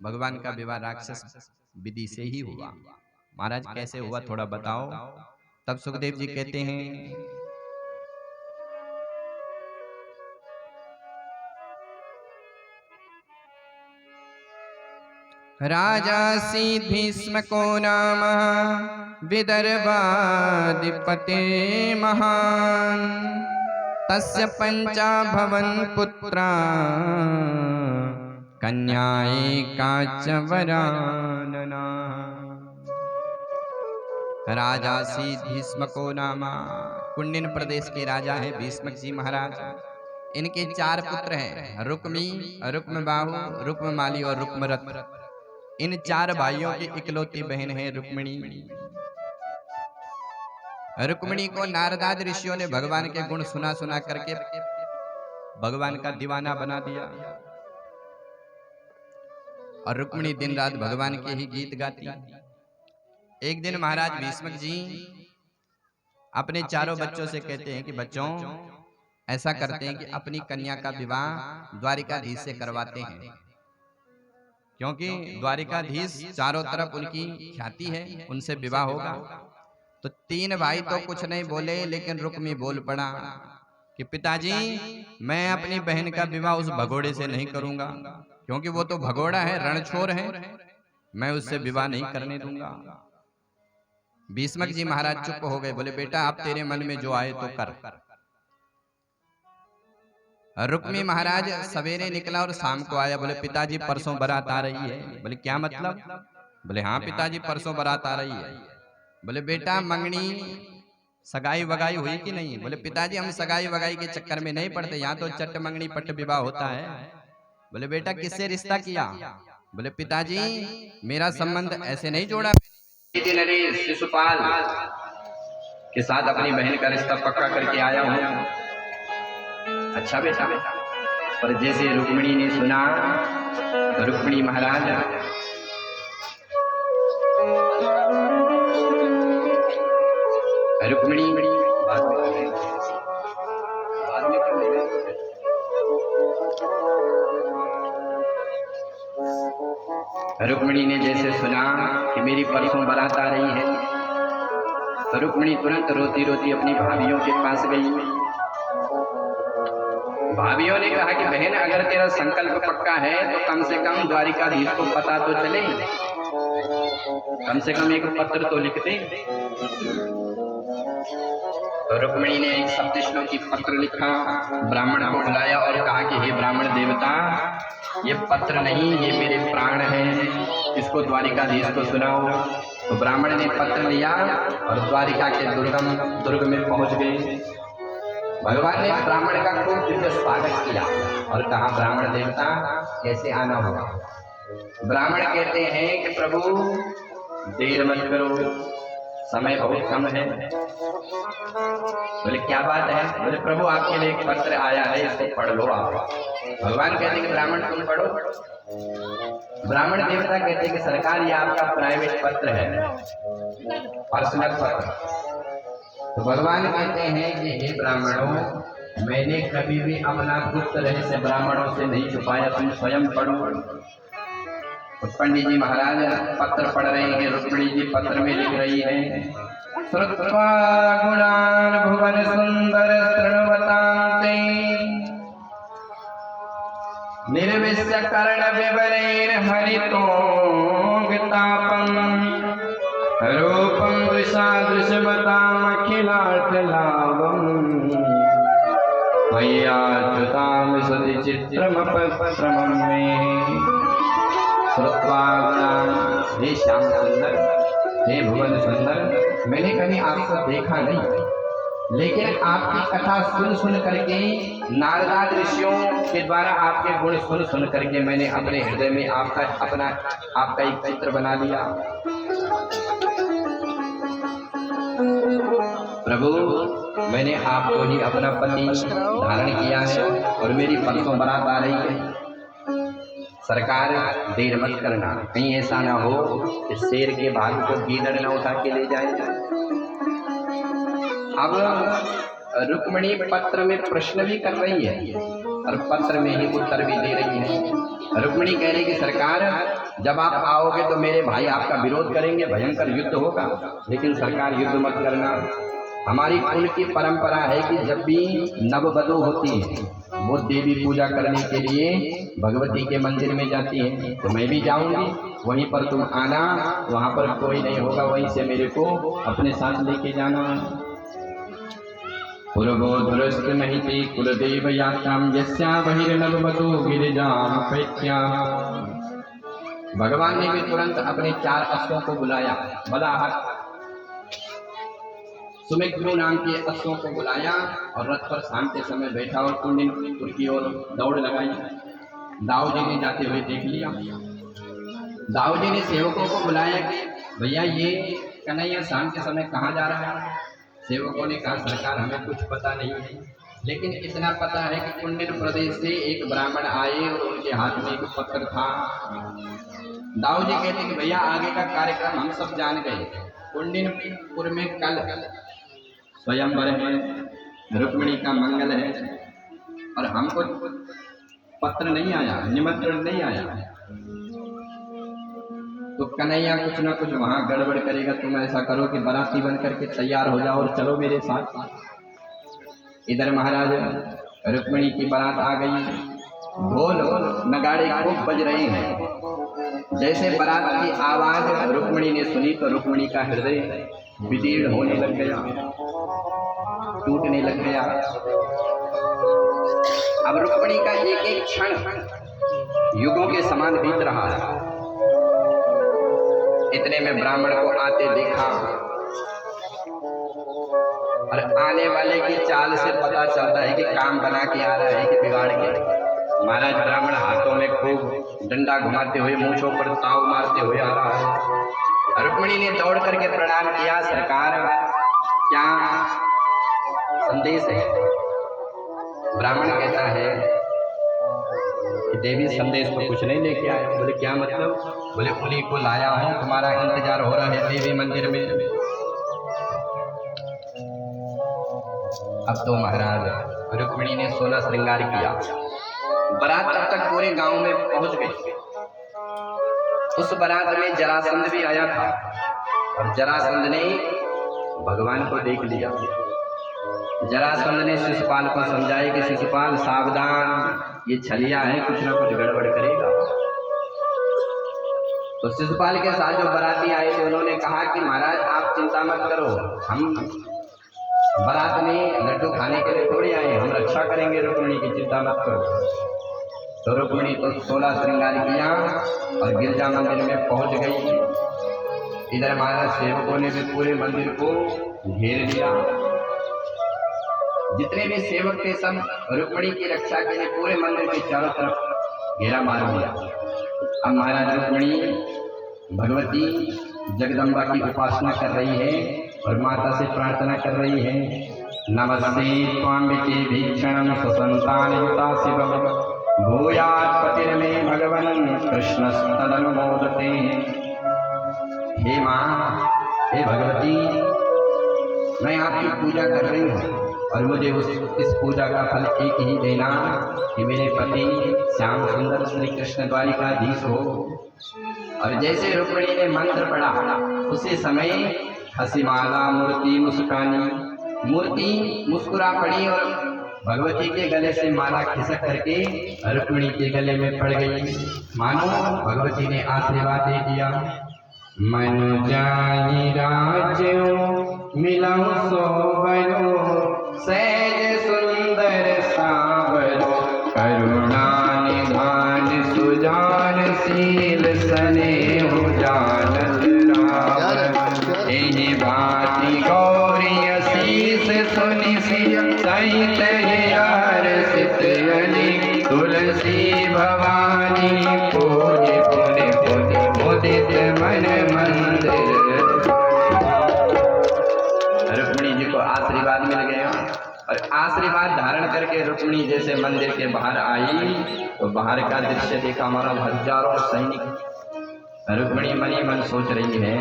[SPEAKER 2] भगवान का विवाह राक्षस विधि से ही हुआ। महाराज कैसे हुआ थोड़ा बताओ। तब सुखदेव जी कहते हैं, राजासी भीष्म को नाम विदर्भाधिपते महान, तस्य पंचा भवन पुत्रा कन्याए काचवरानना। राजासी भीष्म को नामा, कुंडिन प्रदेश के राजा है भीष्मक जी महाराज। इनके 4 पुत्र हैं, रुक्मी, रुक्मबाहु, रुक्ममाली और रुक्मरथ। इन 4 भाइयों की इकलौती बहन है रुक्मिणी। रुक्मिणी को नारदाद ऋषियों ने भगवान के गुण सुना सुना करके भगवान का दीवाना बना दिया, और रुक्मिणी दिन रात भगवान के ही गीत गाती। एक दिन महाराज भीष्मक जी अपने 4 बच्चों से कहते हैं कि बच्चों, ऐसा करते हैं कि अपनी कन्या का विवाह द्वारिकाधीश से करवाते हैं, क्योंकि द्वारिकाधीश चारों तरफ उनकी ख्याति है, उनसे विवाह होगा। तो 3 भाई तो कुछ नहीं बोले, लेकिन रुक्मी बोल पड़ा कि पिताजी, मैं अपनी बहन का विवाह उस भगोड़े से नहीं करूंगा, क्योंकि वो तो भगोड़ा है, रणछोर है, मैं उससे विवाह नहीं करने दूंगा। भीष्मक जी महाराज चुप हो गए, बोले बेटा आप तेरे मन में जो आए तो कर। रुक्मी महाराज सवेरे निकला और शाम को आया, बोले पिताजी परसों बारात आ रही है। बोले क्या मतलब? बोले हाँ पिताजी परसों बारात आ रही है। बोले बेटा मंगनी सगाई वगाई हुई कि नहीं? बोले पिताजी हम सगाई वगाई के चक्कर में नहीं पड़ते, यहाँ तो चट मंगनी पट विवाह होता है। बोले बेटा किससे रिश्ता किया? बोले पिताजी मेरा संबंध ऐसे नहीं जोड़ा,
[SPEAKER 1] नरेश शिशुपाल के साथ अपनी बहन का रिश्ता पक्का करके आया हूँ। अच्छा बेटा, पर जैसे रुक्मिणी ने सुना, रुक्मिणी महाराज रुक्मिणी रुक्मिणी ने जैसे सुना कि मेरी परसों बारात आ रही है, तो रुक्मिणी तुरंत रोती रोती अपनी भाभियों के पास गई। भाभियों ने कहा कि बहन अगर तेरा संकल्प पक्का है तो कम से कम द्वारिकाधीश को पता तो चले, कम से कम एक पत्र तो लिख दे। तो रुक्मिणी ने एक सप्तश्लोकी पत्र लिखा, ब्राह्मण को बुलाया और कहा कि हे ब्राह्मण देवता, ये पत्र नहीं, ये मेरे प्राण हैं, इसको द्वारिकाधीश को सुनाओ। तो ब्राह्मण ने पत्र लिया और द्वारिका के दुर्ग में पहुंच गए। भगवान ने ब्राह्मण का खूब दिव्य स्वागत किया और कहा ब्राह्मण देवता कैसे आना होगा। ब्राह्मण कहते हैं कि प्रभु देर मत करो, समय बहुत कम है। बोले क्या बात है? बोले प्रभु आपके लिए एक पत्र आया है, इसको पढ़ लो आप। भगवान कहते हैं कि ब्राह्मण तुम पढ़ो। ब्राह्मण देवता कहते हैं कि सरकार ये आपका प्राइवेट पत्र है, पर्सनल पत्र। तो भगवान कहते हैं कि हे ब्राह्मणों, मैंने कभी भी अपना गुप्त रहस्य ब्राह्मणों से नहीं छुपाया, तुम स्वयं पढ़ो। तो पंडित जी महाराज पत्र पढ़ रहे हैं, रुक्मिणी जी पत्र में लिख रही है, श्रुत्वा गुणान् भुवन सुंदर तृणवतां ते निर्विश्य कर्ण विवरेण हरितोंगतापं रूपं दृशादृशवताम् अखिलार्थलाभं मय्याच्युतां विशति चित्रमपत्रमं मे। श्रुत्वा गुणान्, हे श्याम सुंदर, हे भुवन सुंदर, मैंने कभी आपको देखा नहीं, लेकिन आपकी कथा सुन सुन करके, नारदाद ऋषियों के द्वारा आपके गुण सुन सुन करके मैंने अपने हृदय में आपका एक चित्र बना लिया। प्रभु मैंने आपको ही अपना पति धारण किया है और मेरी परसों बारात आ रही है। सरकार देर मत करना, कहीं ऐसा ना हो कि शेर के भाग को गीदड़ न उठा के ले जाए। अब रुक्मिणी पत्र में प्रश्न भी कर रही है और पत्र में ही उत्तर भी दे रही है। रुक्मिणी कह रही कि सरकार, जब आप आओगे तो मेरे भाई आपका विरोध करेंगे, भयंकर युद्ध होगा, लेकिन सरकार युद्ध मत करना। हमारी कुल की परंपरा है कि जब भी नववधू होती है वो देवी पूजा करने के लिए भगवती के मंदिर में जाती है, तो मैं भी जाऊंगी, वहीं पर तुम आना, वहां पर कोई नहीं होगा, वहीं से मेरे को अपने साथ लेके जाना। पूर्वोधरस्त महिति कुलदेव यात्राम यस्या बहिर्नववधू गिरिजाम पैत्या। भगवान ने भी तुरंत अपने 4 अश्वों को बुलाया, बलाहट सुमित्रो नाम के अश्वों को बुलाया और रथ पर शाम के समय बैठा और कुंडिनपुर की ओर दौड़ लगाई। दाऊ जी ने जाते हुए देख लिया। दाऊ जी ने सेवकों को बुलाया कि भैया ये कन्हैया शाम के समय कहाँ जा रहा है। सेवकों ने कहा सरकार हमें कुछ पता नहीं है, लेकिन इतना पता है कि कुंडिन प्रदेश से एक ब्राह्मण आए और उनके हाथ में एक पत्र था। दाऊ जी कहते कि भैया आगे का कार्यक्रम हम सब जान गए। कुंडिनपुर में कल स्वयंवर है, रुक्मिणी का मंगल है और हमको पत्र नहीं आया, निमंत्रण नहीं आया, तो कन्हैया कुछ ना कुछ वहां गड़बड़ करेगा। तुम ऐसा करो कि बाराती बन करके तैयार हो जाओ और चलो मेरे साथ। इधर महाराज रुक्मिणी की बारात आ गई, ढोल नगाड़े खूब बज रहे हैं। जैसे बारात की आवाज रुक्मिणी ने सुनी तो रुक्मिणी का हृदय विदीर्ण होने लग गया, टूटने लग गया। अब रुक्मिणी का एक एक क्षण युगों के समान बीत रहा है। इतने में ब्राह्मण को आते देखा और आने वाले की चाल से पता चलता है कि काम बना के आ रहा है कि बिगाड़ के। महाराज ब्राह्मण हाथों में खूब डंडा घुमाते हुए, मूंछों पर ताव मारते हुए आ रहा है। रुक्मिणी ने दौड़ करके प्रणाम किया, सरकार क्या संदेश है। ब्राह्मण कहता है कि देवी संदेश तो कुछ नहीं लेके आया। बोले क्या मतलब। बोले उन्हीं को लाया हूं, तुम्हारा इंतजार हो रहा है देवी मंदिर में। अब तो महाराज रुक्मिणी ने 16 श्रृंगार किया। बारात तब तक पूरे गांव में पहुंच गई। उस बारात में जरासंध भी आया था और जरासंध ने भगवान को देख लिया। जरासंध ने शिशुपाल को समझाया कि शिशुपाल सावधान, ये छलिया है, कुछ ना कुछ गड़बड़ करेगा। तो शिशुपाल के साथ जो बाराती आए थे उन्होंने कहा कि महाराज आप चिंता मत करो, हम बारात में लड्डू खाने के लिए थोड़ी आए, हम रक्षा करेंगे रुक्मिणी की, चिंता मत करो। तो रुक्मिणी को 16 श्रृंगार किया और गिरजा मंदिर में पहुंच गई। इधर महाराज सेवकों ने भी पूरे मंदिर को घेर लिया। जितने भी सेवक थे सब रुक्मिणी की रक्षा के लिए पूरे मंदिर के चारों तरफ घेरा मार दिया। अब महाराज रुक्मिणी भगवती जगदम्बा की उपासना कर रही है और माता से प्रार्थना कर रही है। नमस्ते त्वाम्बिके भीक्षणं सुसंतानयुता शिवम् भूयात् पतिर्मे भगवन् कृष्णस्तदनुमोदते। हे माँ, हे भगवती, मैं आपकी पूजा कर रही हूँ और मुझे इस पूजा का फल एक ही देना कि मेरे पति श्याम सुंदर श्री कृष्ण द्वारिकाधीश हो। और जैसे रुक्मिणी ने मंत्र पढ़ा उसी समय हसीमाला मूर्ति मुस्कानी, मूर्ति मुस्कुरा पड़ी और भगवती के गले से माला खिसक करके रुक्मिणी के गले में पड़ गई। मानो भगवती ने आशीर्वाद दे दिया। मन जाहि राज्यो मिलऊ सोबरो सहज सुंदर सावरो करुणा निधान सुजान शील स्नेह जानत राम। एहि भांति गौरी असीस सुनि सहित हर्षित अली तुलसी भवानी पूज्य पुनि पुनि मुदित मन मंदिर। रुक्मिणी जी को आशीर्वाद मिल गया और आशीर्वाद धारण करके रुक्मिणी जैसे मंदिर के बाहर आई तो बाहर का दृश्य देखा हमारा हजारों सैनिक। रुक्मिणी मनी मन सोच रही है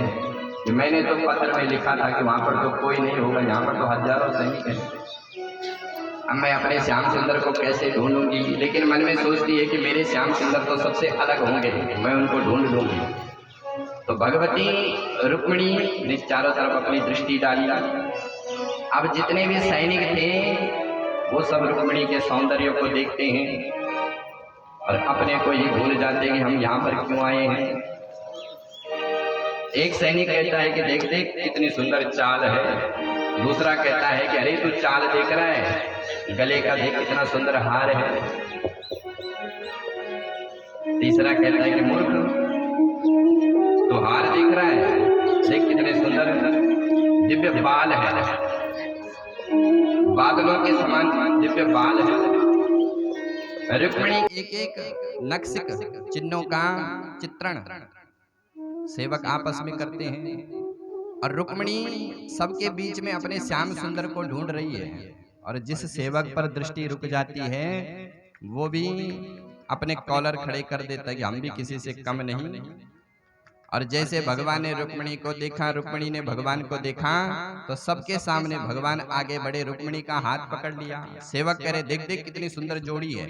[SPEAKER 1] कि मैंने तो पत्र में लिखा था कि वहां पर तो कोई नहीं होगा, यहाँ पर तो हजारों सैनिक हैं। अब मैं अपने श्याम सुंदर को कैसे ढूंढूंगी, लेकिन मन में सोचती है कि मेरे श्याम सुंदर तो सबसे अलग होंगे, मैं उनको ढूंढ लूंगी। तो भगवती रुक्मिणी ने चारों तरफ अपनी दृष्टि डाली। अब जितने भी सैनिक थे वो सब रुक्मिणी के सौंदर्य को देखते हैं और अपने को ही भूल जाते हैं कि हम यहाँ पर क्यों आए हैं। एक सैनिक कहता है कि देख देख कितनी सुंदर चाल है। दूसरा कहता है कि अरे तू चाल देख रहा है, गले का देख कितना सुंदर हार है। तीसरा कहता है कि मूर्ख, तो हार देख रहा है, देख कितने सुंदर दिव्य बाल है, बादलों के समान दिव्य बाल है। रुक्मिणी
[SPEAKER 2] एक एक नक्शिक चिन्हों का चित्रण सेवक आपस में करते हैं और रुक्मिणी सबके बीच में अपने श्याम सुंदर को ढूंढ रही है। और जिस सेवक पर दृष्टि रुक जाती है वो भी अपने कॉलर खड़े कर देता है कि हम भी किसी से कम नहीं। और जैसे भगवान ने रुक्मिणी को देखा, रुक्मिणी ने भगवान को देखा, तो सबके सामने भगवान आगे बढ़े, रुक्मिणी का हाथ पकड़ लिया। सेवक कह रहे देख देख कितनी सुंदर जोड़ी है।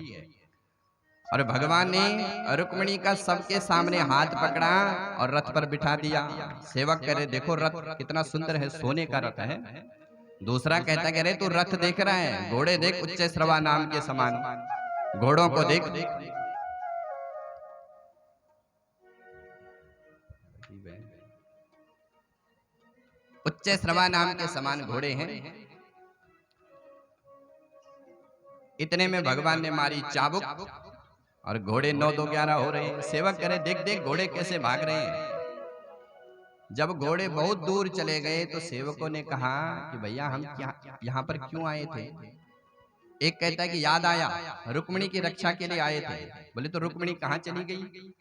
[SPEAKER 2] और भगवान ने रुक्मिणी का सबके सामने हाथ पकड़ा और रथ पर बिठा दिया। सेवक कह रहे देखो रथ कितना सुंदर है, सोने का रथ है। दूसरा कहता कह रहे तू रथ देख रहा है, घोड़े देख उच्च श्रवा नाम के समान, घोड़ों को देख। उच्च श्रवा नाम के समान घोड़े हैं। इतने में भगवान ने मारी चाबुक और घोड़े 9 2 11 हो रहे हैं। सेवक करे देख देख घोड़े कैसे भाग रहे हैं। जब घोड़े बहुत दूर चले गए तो सेवकों ने कहा कि भैया हम क्या यहाँ पर क्यों आए थे। एक कहता है कि याद आया, रुक्मिणी की रक्षा के लिए आए थे। बोले तो रुक्मिणी कहाँ चली गई।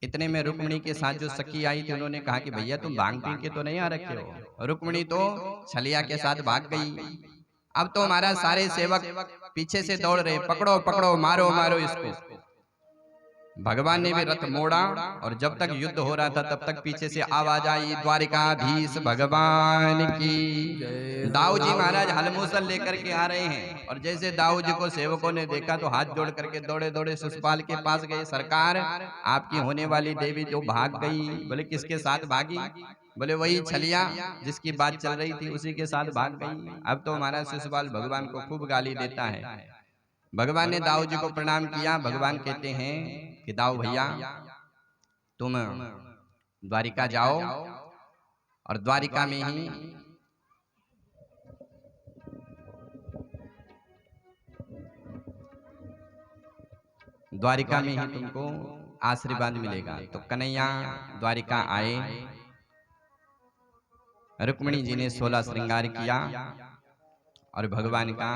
[SPEAKER 2] इतने में रुक्मिणी के साथ जो सखी आई थी उन्होंने कहा कि भैया तुम भांग पी के तो नहीं आ रखे हो। रुक्मिणी तो छलिया के साथ भाग गई। अब तो हमारा सारे सेवक पीछे से दौड़ रहे, पकड़ो पकड़ो, मारो मारो इसको। भगवान ने भी रथ मोड़ा और जब तक युद्ध हो रहा था तब तक पीछे से आवाज आई द्वारिकाधीश भगवान की। दाऊ जी महाराज हलमूसल लेकर के आ रहे हैं और जैसे दाऊ जी को सेवकों ने देखा तो हाथ जोड़ करके दौड़े दौड़े शिशुपाल के पास गए। सरकार आपकी होने वाली देवी जो भाग गई। बोले किसके साथ भागी। बोले वही छलिया जिसकी बात चल रही थी उसी के साथ भाग गई। अब तो हमारा शिशुपाल भगवान को खूब गाली देता है। भगवान ने दाऊ जी को प्रणाम किया। भगवान कहते हैं कि दाऊ भैया तुम द्वारिका जाओ और द्वारिका में ही तुमको आशीर्वाद मिलेगा। तो कन्हैया द्वारिका आए। रुक्मिणी जी ने 16 श्रृंगार किया और भगवान का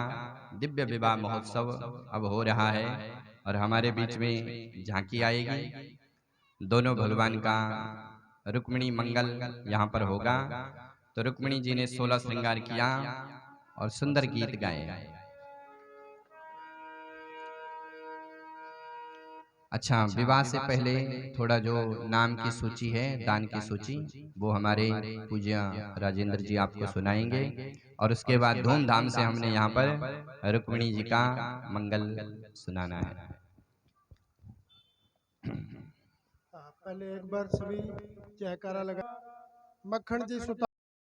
[SPEAKER 2] दिव्य विवाह महोत्सव अब हो रहा है और हमारे बीच में झांकी आएगी। दोनों भगवान का रुक्मिणी मंगल यहाँ पर होगा। तो रुक्मिणी जी ने 16 श्रृंगार किया और सुंदर गीत गाए। अच्छा, विवाह से पहले थोड़ा जो नाम की सूची है, दान की सूची, वो हमारे पूज्य राजेंद्र जी आपको सुनाएंगे और उसके बाद धूमधाम से हमने यहाँ पर रुक्मिणी जी का मंगल सुनाना है।
[SPEAKER 4] पहले एक बार सभी जयकारा लगा। मक्खन जी सुता